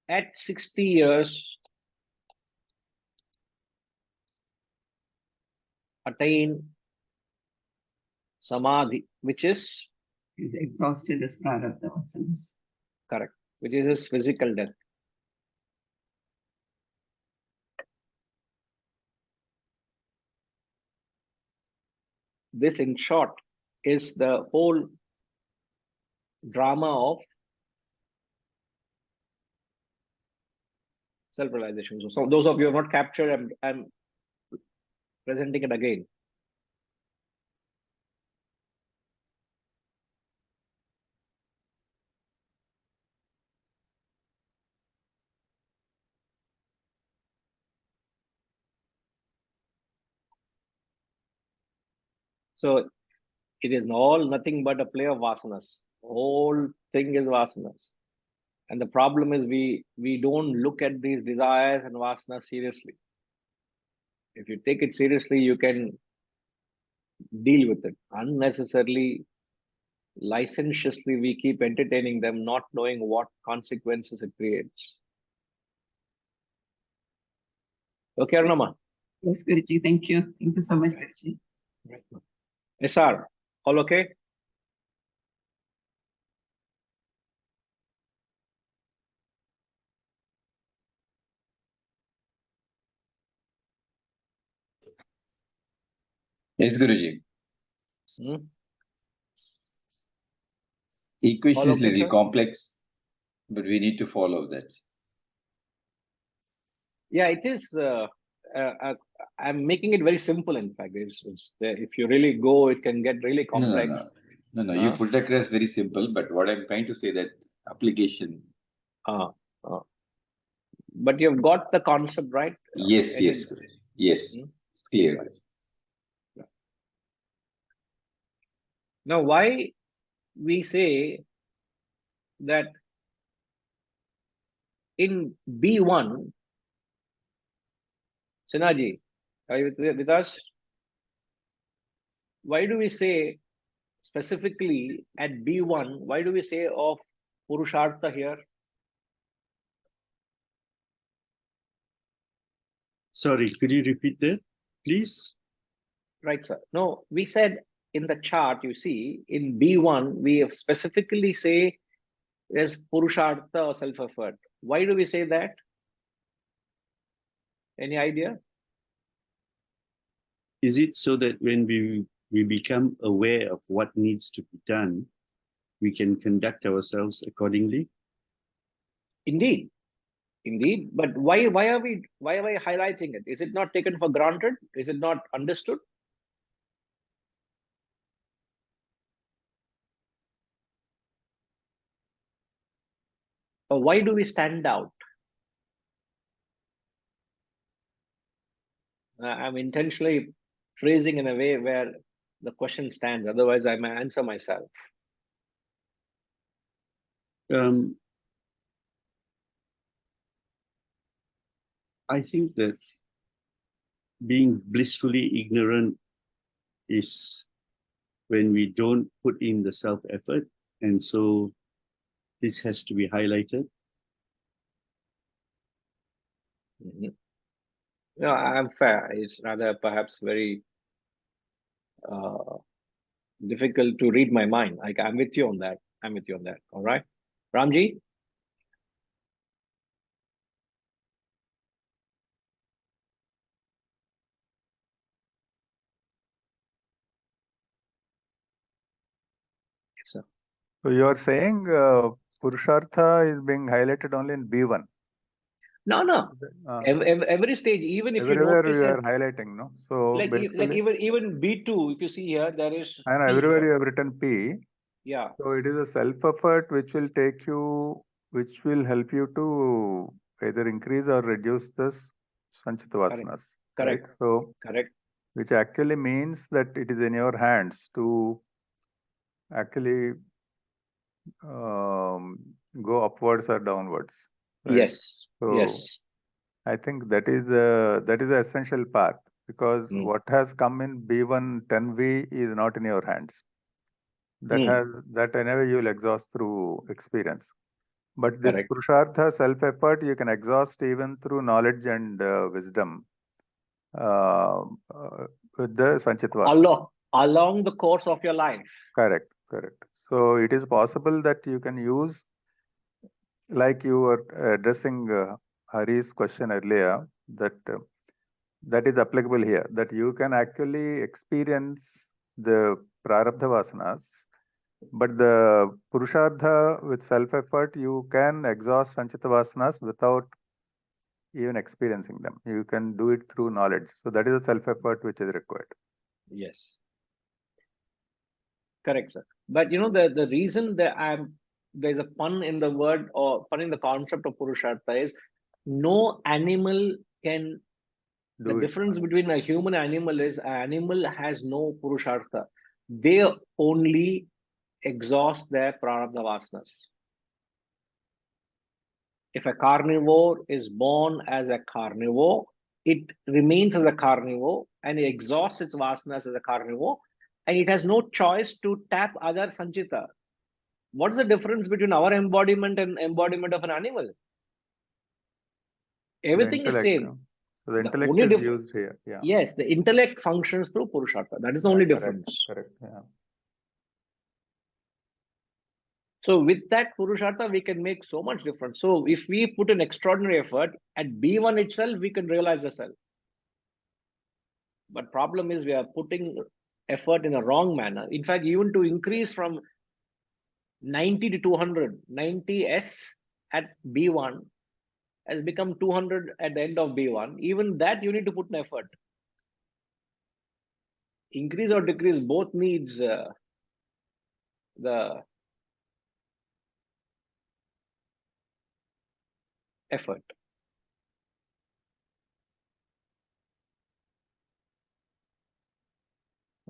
At 60 years, attain samadhi, which is He's exhausted as prarabdha vasanas. correct, which is his physical death. This, in short, is the whole drama of self-realization. So those of you who have not captured, I'm presenting it again. So it is all nothing but a play of vasanas. Whole thing is vasanas. And the problem is we don't look at these desires and vasanas seriously. If you take it seriously, you can deal with it. Unnecessarily, licentiously, we keep entertaining them, not knowing what consequences it creates. Okay, Arunama? Yes, Guruji, thank you. Thank you so much, Guruji. SR, all okay? Yes, Guruji. Hmm? Equation All is okay, little sir? complex, but we need to follow that. Yeah, it is. I'm making it very simple. In fact, if you really go, it can get really complex. No. You put across very simple, but what I'm trying to say that application. But you've got the concept right. Yes, yes, Guruji. Yes. It's clear. Right. Now, why we say that in B1, Sinaji, are you with us? Why do we say specifically at B1, why do we say of Purushartha here? Sorry, could you repeat that, please? Right, sir. No, we said in the chart, you see, in B1, we have specifically say there's Purushartha or self-effort. Why do we say that? Any idea? Is it so that when we become aware of what needs to be done, we can conduct ourselves accordingly? Indeed. But why are we highlighting it? Is it not taken for granted? Is it not understood? Or why do we stand out? I'm intentionally phrasing in a way where the question stands. Otherwise, I may answer myself. I think that being blissfully ignorant is when we don't put in the self-effort, and so this has to be highlighted. No, I'm fair. It's rather perhaps very difficult to read my mind. I'm with you on that. All right. Ramji? Yes, sir. So you are saying Purushartha is being highlighted only in B1? No. Every stage, even if everywhere you notice you are highlighting, no? So like basically, even B2, if you see here, there is. I know everywhere you have written P. Yeah. So it is a self-effort which will help you to either increase or reduce this Sanchita Vasanas. Correct. Right? So, Correct. which actually means that it is in your hands to actually go upwards or downwards. Right? Yes. So, Yes. I think that is the essential part, because what has come in B1 10V is not in your hands. That anyway you will exhaust through experience. But this Correct. Purushartha self-effort you can exhaust even through knowledge and wisdom with the Sanchitva. Along the course of your life. Correct, correct. So it is possible that you can use, like you were addressing Hari's question earlier, that is applicable here, that you can actually experience the Prarabdha Vasanas, but the Purushartha with self-effort, you can exhaust Sanchita Vasanas without even experiencing them. You can do it through knowledge. So that is a self-effort which is required. Yes. Correct, sir. But you know, the reason that there's a pun in the word or pun in the concept of Purushartha is no animal can. The difference between a human and animal is an animal has no Purushartha. They only exhaust their Prarabdha Vasanas. If a carnivore is born as a carnivore, it remains as a carnivore and it exhausts its vasanas as a carnivore, and it has no choice to tap other sanchita. What is the difference between our embodiment and embodiment of an animal? Everything is same. So the intellect is used here. Yeah. Yes, the intellect functions through Purushartha. That is the only difference. Correct. Yeah. So with that Purushartha, we can make so much difference. So if we put an extraordinary effort at B1 itself, we can realize the self. But problem is we are putting effort in a wrong manner. In fact, even to increase from 90 to 200, 90S at B1 has become 200 at the end of B1. Even that you need to put an effort. Increase or decrease both needs the effort.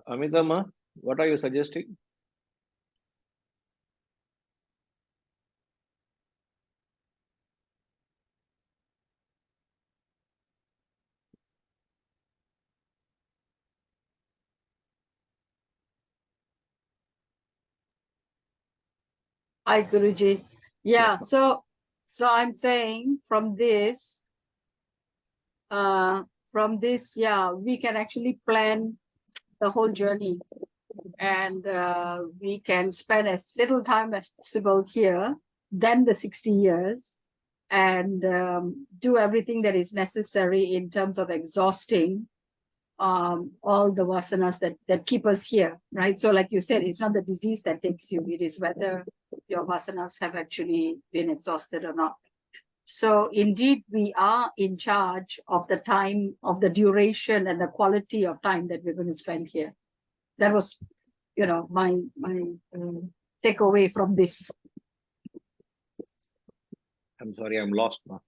Amitama, what are you suggesting? Hi, Guruji. Yeah, so I'm saying from this, yeah, we can actually plan the whole journey, and we can spend as little time as possible here, then the 60 years, and do everything that is necessary in terms of exhausting all the vasanas that keep us here, right? So like you said, it's not the disease that takes you, it is whether your vasanas have actually been exhausted or not. So indeed, we are in charge of the time, of the duration and the quality of time that we're going to spend here. That was, you know, my takeaway from this. I'm sorry, I'm lost now.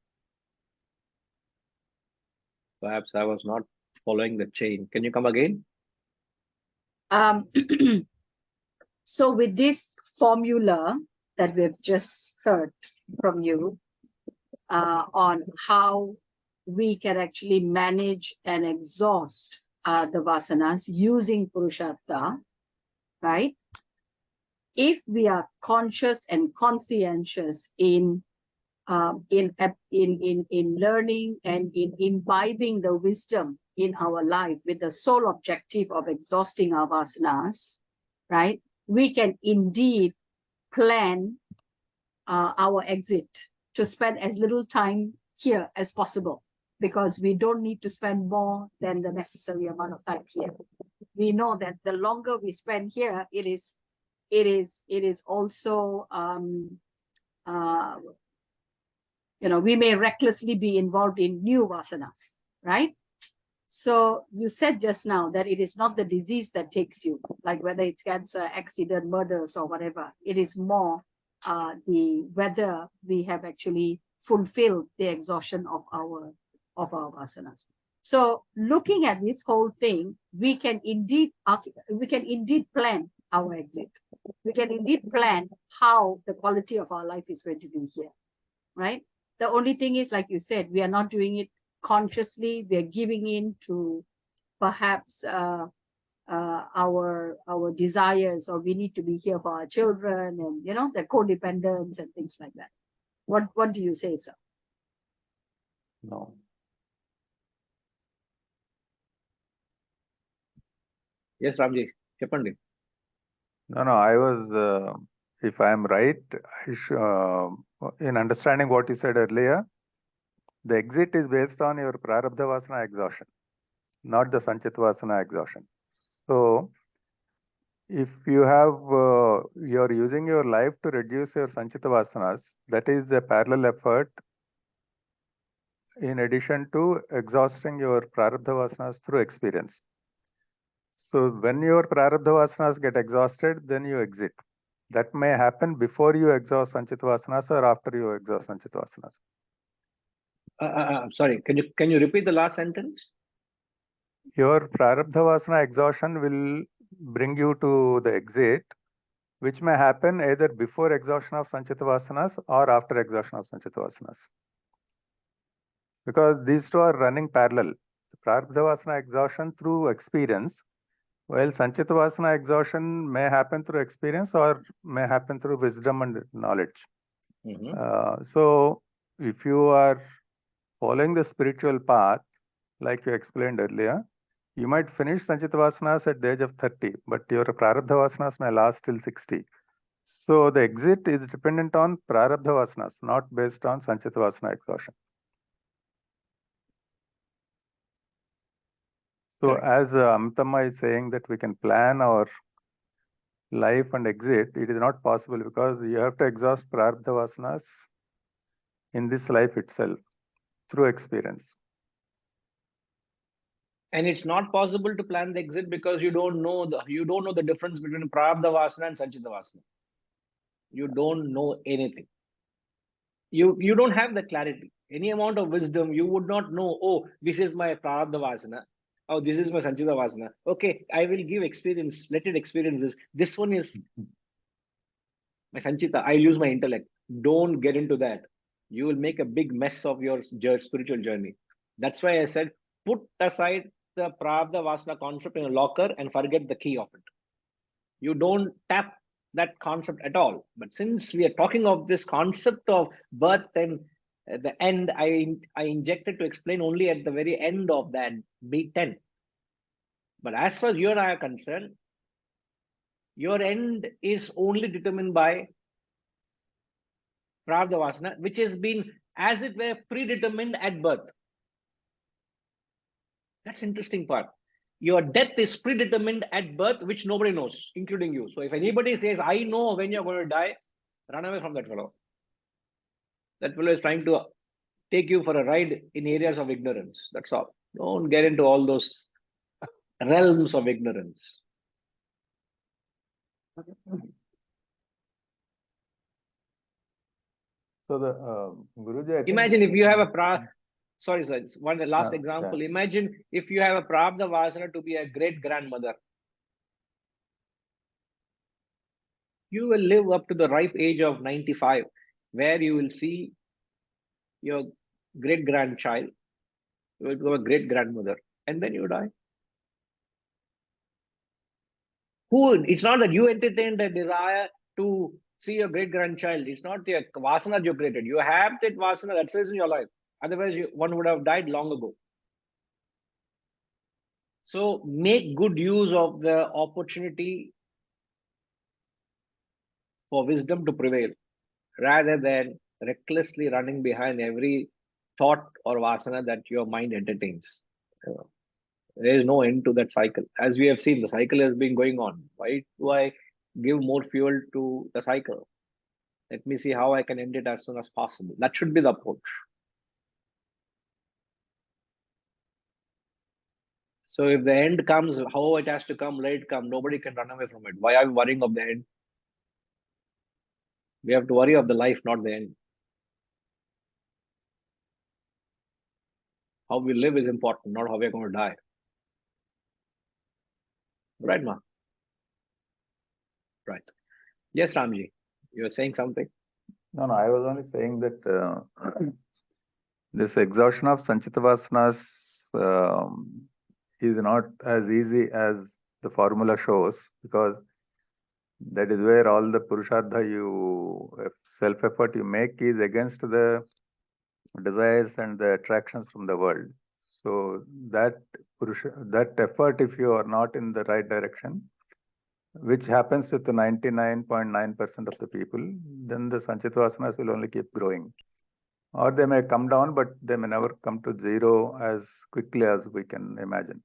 Perhaps I was not following the chain. Can you come again? So with this formula that we've just heard from you on how we can actually manage and exhaust the vasanas using Purushartha, right? If we are conscious and conscientious in learning and in imbibing the wisdom in our life with the sole objective of exhausting our vasanas, right? We can indeed plan our exit to spend as little time here as possible, because we don't need to spend more than the necessary amount of time here. We know that the longer we spend here, it is also you know, we may recklessly be involved in new vasanas, right? So you said just now that it is not the disease that takes you, like whether it's cancer, accident, murders, or whatever. It is more the whether we have actually fulfill the exhaustion of our vasanas. So looking at this whole thing, we can indeed plan our exit. We can indeed plan how the quality of our life is going to be here, right? The only thing is, like you said, we are not doing it consciously. We are giving in to perhaps our desires, or we need to be here for our children, and the codependence and things like that. What do you say, sir? No. Yes, Ramji, Chepandi. No, I was, if I am right, in understanding what you said earlier, the exit is based on your prarabdha vasana exhaustion, not the sanchita vasana exhaustion. So, if you have, you're using your life to reduce your sanchita vasanas, that is a parallel effort in addition to exhausting your prarabdha vasanas through experience. So when your prarabdha vasanas get exhausted, then you exit. That may happen before you exhaust sanchita vasanas or after you exhaust sanchita vasanas. Sorry, can you repeat the last sentence? Your prarabdha vasana exhaustion will bring you to the exit, which may happen either before exhaustion of sanchita vasanas or after exhaustion of sanchita vasanas. Because these two are running parallel. The prarabdha vasana exhaustion through experience, while sanchita vasana exhaustion may happen through experience or may happen through wisdom and knowledge. So if you are following the spiritual path, like you explained earlier, you might finish sanchita vasanas at the age of 30, but your prarabdha vasanas may last till 60. So the exit is dependent on prarabdha vasanas, not based on sanchita vasana exhaustion. So as Amtama is saying that we can plan our life and exit, it is not possible because you have to exhaust prarabdha vasanas in this life itself through experience. And it's not possible to plan the exit because you don't know the difference between prarabdha vasana and sanchita vasana. You don't know anything. You don't have the clarity. Any amount of wisdom, you would not know, oh, this is my prarabdha vasana. Oh, this is my sanchita vasana. Okay, I will give experience, let it experiences. This one is my sanchita. I'll use my intellect. Don't get into that. You will make a big mess of your spiritual journey. That's why I said, put aside the prarabdha vasana concept in a locker and forget the key of it. You don't tap that concept at all. But since we are talking of this concept of birth and the end, I injected to explain only at the very end of that B10. But as far as you and I are concerned, your end is only determined by prarabdha vasana, which has been, as it were, predetermined at birth. That's interesting part. Your death is predetermined at birth, which nobody knows, including you. So if anybody says, I know when you're going to die, run away from that fellow. That fellow is trying to take you for a ride in areas of ignorance. That's all. Don't get into all those realms of ignorance. So the Guruji, imagine if you have a one last example. Yeah. Imagine if you have a prarabdha vasana to be a great grandmother. You will live up to the ripe age of 95, where you will see your great grandchild. You will become a great grandmother, and then you die. It's not that you entertained a desire to see your great grandchild. It's not the vasana you created. You have that vasana, that's the reason in your life. Otherwise, one would have died long ago. So make good use of the opportunity for wisdom to prevail, rather than recklessly running behind every thought or vasana that your mind entertains. There is no end to that cycle. As we have seen, the cycle has been going on. Why do I give more fuel to the cycle? Let me see how I can end it as soon as possible. That should be the approach. So if the end comes, how it has to come, let it come. Nobody can run away from it. Why are we worrying of the end? We have to worry of the life, not the end. How we live is important, not how we're going to die. Right, Ma? Right. Yes, Ramji, you were saying something? No, I was only saying that this exhaustion of Sanchita Vasanas is not as easy as the formula shows, because that is where all the Purushartha self-effort you make is against the desires and the attractions from the world. So that effort, if you are not in the right direction, which happens with the 99.9% of the people, then the Sanchita Vasanas will only keep growing. Or they may come down, but they may never come to zero as quickly as we can imagine.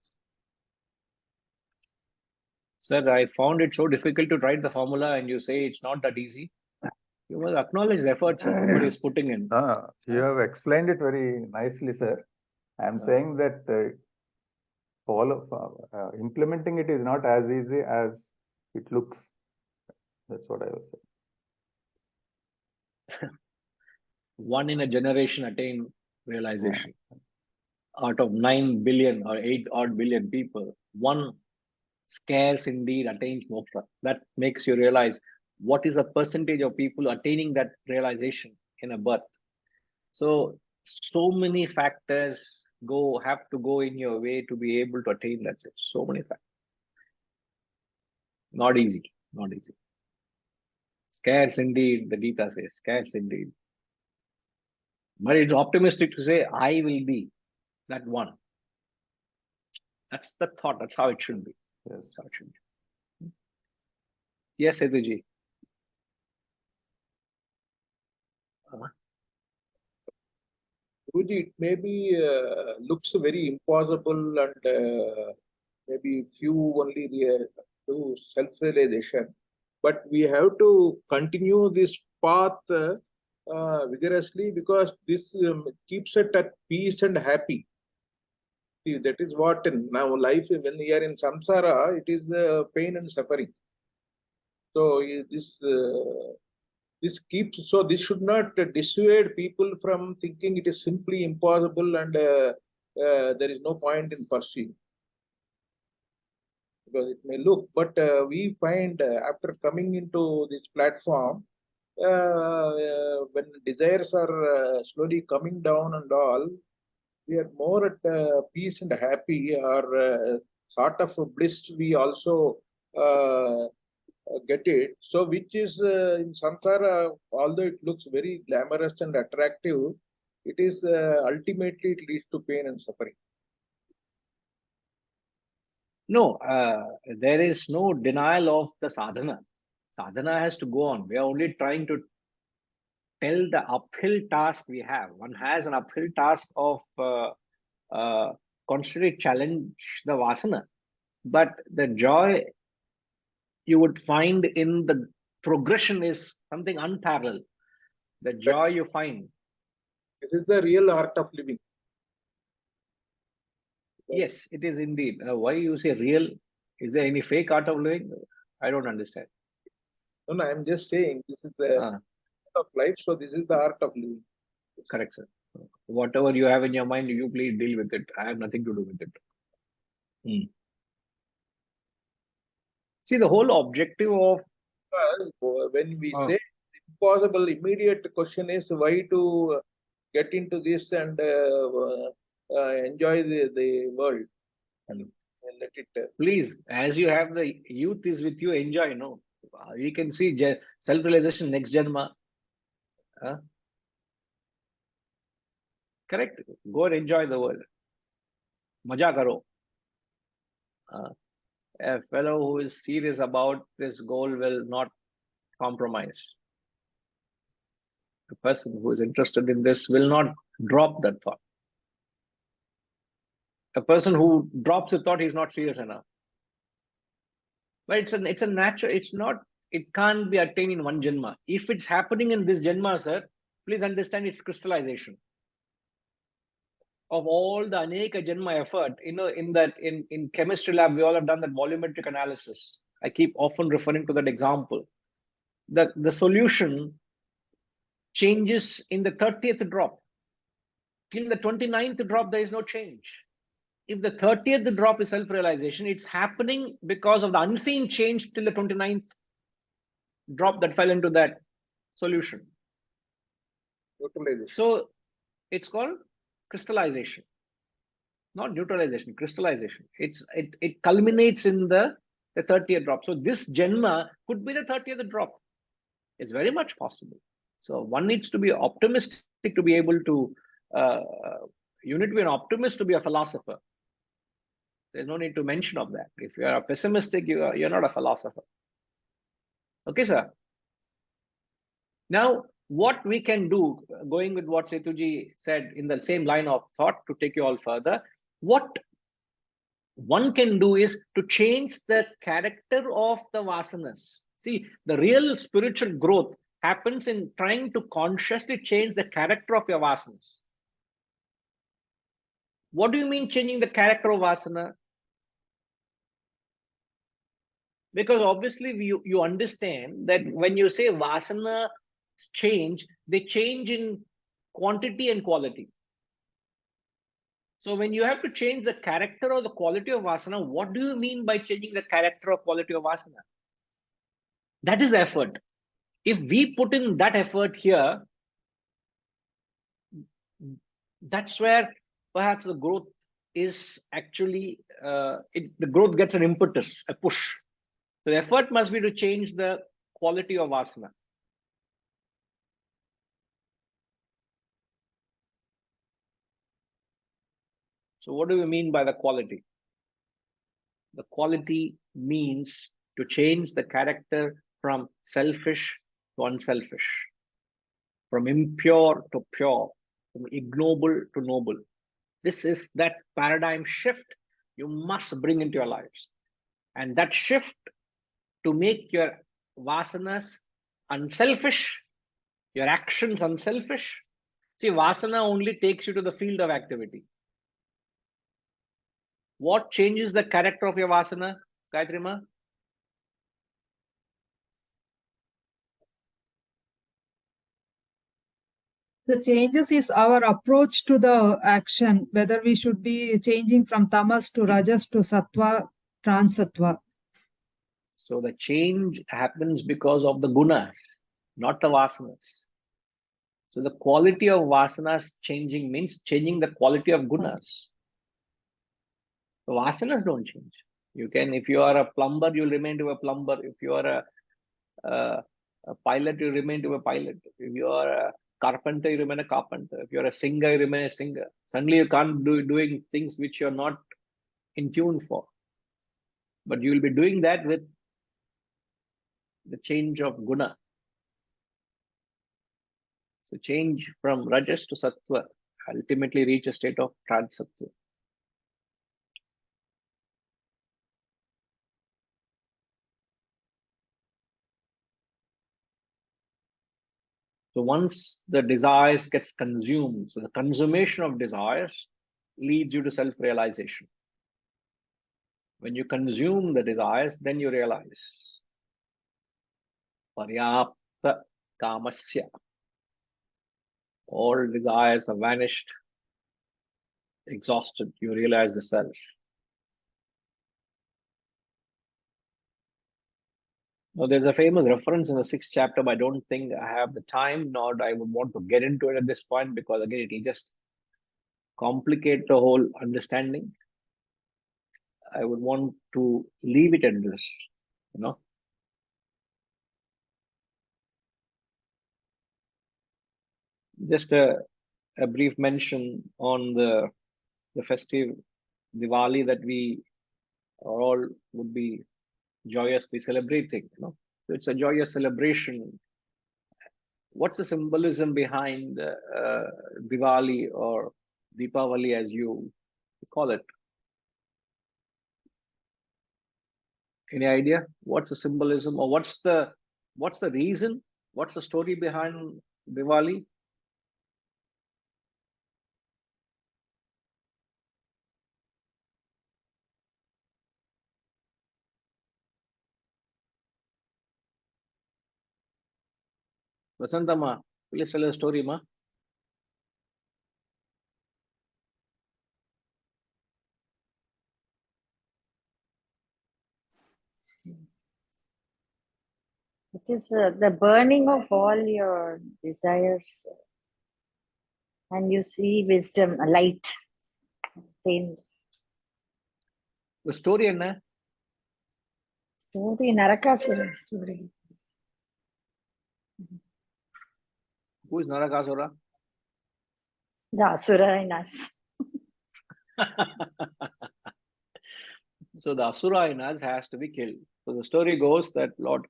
Sir, I found it so difficult to write the formula, and you say it's not that easy. You must acknowledge the efforts that somebody is putting in. You have explained it very nicely, sir. I am saying that implementing it is not as easy as it looks. That's what I was saying. One in a generation attain realization. Out of 9 billion or 8 odd billion people, one scarce indeed attains moksha. That makes you realize what is a percentage of people attaining that realization in a birth. So many factors have to go in your way to be able to attain that. So many factors. Not easy. Scarce indeed, the Gita says, scarce indeed. But it's optimistic to say, I will be that one. That's the thought. That's how it should be. Yes. That's how it should be. Yes, Seduji. Guruji, it maybe looks very impossible, and maybe few only do self-realization. But we have to continue this path vigorously, because this keeps it at peace and happy. See, that is what now life, when we are in samsara, it is pain and suffering. So this keeps, so this should not dissuade people from thinking it is simply impossible, and there is no point in pursuing. Because it may look, but we find after coming into this platform, when desires are slowly coming down and all, we are more at peace and happy, or sort of bliss we also get it. So which is in samsara, although it looks very glamorous and attractive, it is ultimately it leads to pain and suffering. No, there is no denial of the sadhana. Sadhana has to go on. We are only trying to tell the uphill task we have. One has an uphill task of constantly challenge the vasana. But the joy you would find in the progression is something unparalleled. The joy you find. This is the real art of living. Yes, it is indeed. Why you say real? Is there any fake art of living? I don't understand. No, I'm just saying this is the art of life. So this is the art of living. Correct, sir. Whatever you have in your mind, you please deal with it. I have nothing to do with it. See, the whole objective of... When we say impossible, immediate question is why to get into this and enjoy the world. And let it... Please, as you have the youth is with you, enjoy, no? You can see self-realization next janma. Correct? Go and enjoy the world. Maja karo. A fellow who is serious about this goal will not compromise. The person who is interested in this will not drop that thought. A person who drops the thought, he's not serious enough. But it's a natural, it can't be attained in one janma. If it's happening in this janma, sir, please understand it's crystallization of all the aneka janma effort. In chemistry lab, we all have done that volumetric analysis. I keep often referring to that example. The solution changes in the 30th drop. Till the 29th drop, there is no change. If the 30th drop is self-realization, it's happening because of the unseen change till the 29th drop that fell into that solution. Neutralization. So it's called crystallization, not neutralization, crystallization. It culminates in the 30th drop. So this Janma could be the 30th drop. It's very much possible. So one needs to be optimistic to be able to, you need to be an optimist to be a philosopher. There's no need to mention of that. If you are a pessimistic, you're not a philosopher. Okay, sir. Now, what we can do, going with what Setuji said in the same line of thought to take you all further, what one can do is to change the character of the vasanas. See, the real spiritual growth happens in trying to consciously change the character of your vasanas. What do you mean changing the character of vasana? Because obviously you understand that when you say vasana change, they change in quantity and quality. So when you have to change the character or the quality of vasana, what do you mean by changing the character or quality of vasana? That is effort. If we put in that effort here, that's where perhaps the growth is actually, the growth gets an impetus, a push. The effort must be to change the quality of vasana. So what do we mean by the quality? The quality means to change the character from selfish to unselfish, from impure to pure, from ignoble to noble. This is that paradigm shift you must bring into your lives. And that shift to make your vasanas unselfish, your actions unselfish. See, vasana only takes you to the field of activity. What changes the character of your vasana, Gayatri Ma? The changes is our approach to the action, whether we should be changing from tamas to rajas to sattva, transattva. So the change happens because of the gunas, not the vasanas. So the quality of vasanas changing means changing the quality of gunas. The vasanas don't change. You can, if you are a plumber, you'll remain to a plumber. If you are a pilot, you remain to a pilot. If you are a carpenter, you remain a carpenter. If you're a singer, you remain a singer. Suddenly you can't do doing things which you're not in tune for. But you will be doing that with the change of guna. So change from rajas to sattva, ultimately reach a state of transattva. So once the desires gets consumed, so the consummation of desires leads you to self-realization. When you consume the desires, then you realize. Paryapta kamasya. All desires are vanished, exhausted. You realize the self. Now, there's a famous reference in the 6th chapter, but I don't think I have the time, nor I would want to get into it at this point, because again, it will just complicate the whole understanding. I would want to leave it at this, Just a brief mention on the festive Diwali that we all would be joyously celebrating. So it's a joyous celebration. What's the symbolism behind Diwali or Deepavali, as you call it? Any idea? What's the symbolism, or what's the reason? What's the story behind Diwali? Vasantama, please tell a story, ma. It is the burning of all your desires, and you see wisdom, a light. In The story enna? story, Narakasura story. Who is Narakasura? The Asura in us. So the Asura in us has to be killed. So the story goes that Lord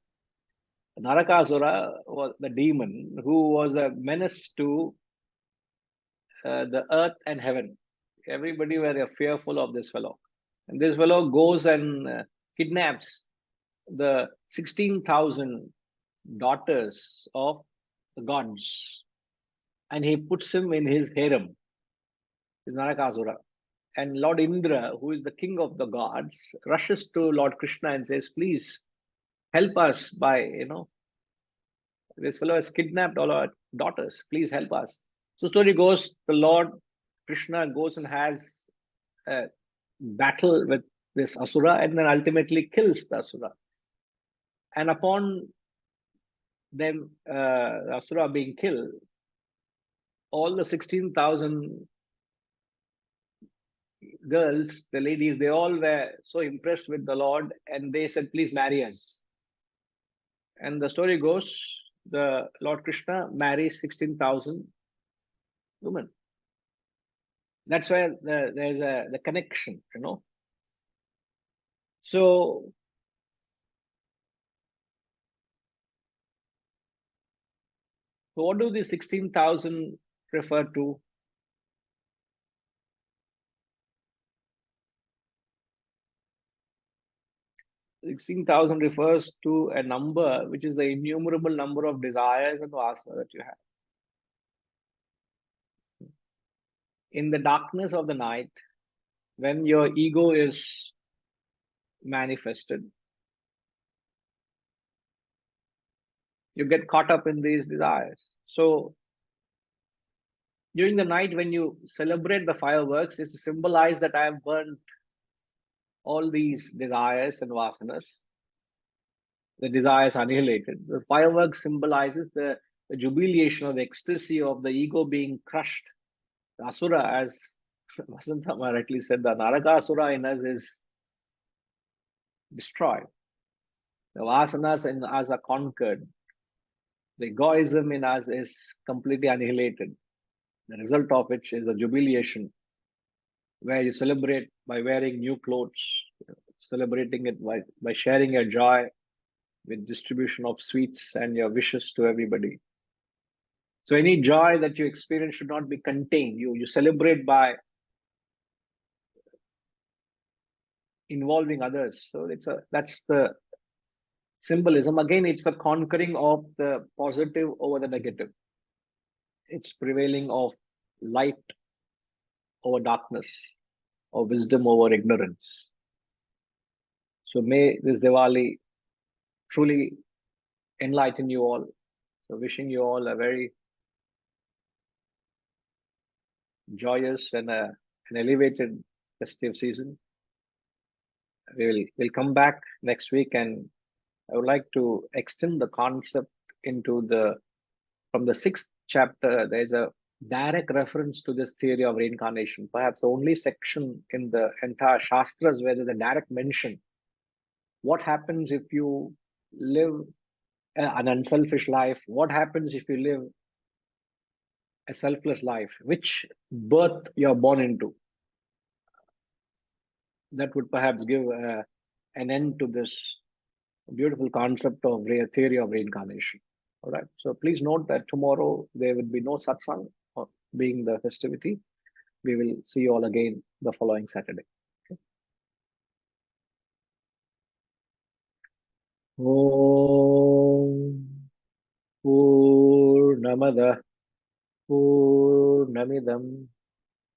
Narakasura was the demon who was a menace to the earth and heaven. Everybody were fearful of this fellow. And this fellow goes and kidnaps the 16,000 daughters of the gods. And he puts him in his harem, his Narakasura. And Lord Indra, who is the king of the gods, rushes to Lord Krishna and says, please help us by, this fellow has kidnapped all our daughters. Please help us. So story goes, the Lord Krishna goes and has a battle with this Asura and then ultimately kills the Asura. And upon them, Asura being killed, all the 16,000 girls, the ladies, they all were so impressed with the Lord and they said, please marry us. And the story goes, the Lord Krishna marries 16,000 women. That's where there's the connection, So what do the 16,000 refer to? 16,000 refers to a number which is the innumerable number of desires and vasana that you have. In the darkness of the night, when your ego is manifested, you get caught up in these desires. So during the night, when you celebrate the fireworks, is to symbolize that I have burned all these desires and vasanas. The desires annihilated. The fireworks symbolizes the jubilation or the ecstasy of the ego being crushed. The Asura, as Vasanta rightly said, the Narakasura in us is destroyed. The vasanas in us are conquered. The egoism in us is completely annihilated. The result of which is a jubilation, where you celebrate by wearing new clothes, celebrating it by sharing your joy with distribution of sweets and your wishes to everybody. So any joy that you experience should not be contained. You celebrate by involving others. So that's the symbolism. Again, it's the conquering of the positive over the negative. It's prevailing of light over darkness, or wisdom over ignorance. So may this Diwali truly enlighten you all. So wishing you all a very joyous and an elevated festive season. We'll come back next week, and I would like to extend the concept into from the 6th chapter. There's a direct reference to this theory of reincarnation. Perhaps the only section in the entire Shastras where there's a direct mention. What happens if you live an unselfish life? What happens if you live a selfless life? Which birth you're born into? That would perhaps give an end to this beautiful concept of theory of reincarnation. All right. So please note that tomorrow there will be no satsang, being the festivity. We will see you all again the following Saturday. Om Purnamada Purnamidam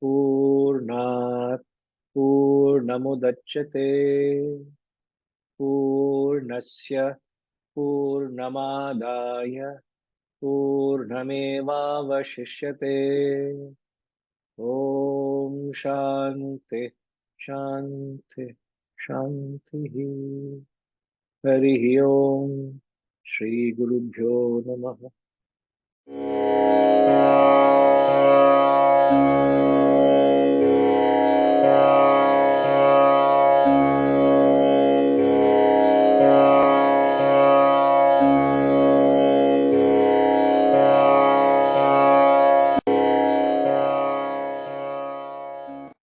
Purnat Purnamudachyate Purnasya Purnamadaya Purnamevavashishyate. Om Shanti Shanti Shanti. Hari Om. Shri Gurubhyo Namaha.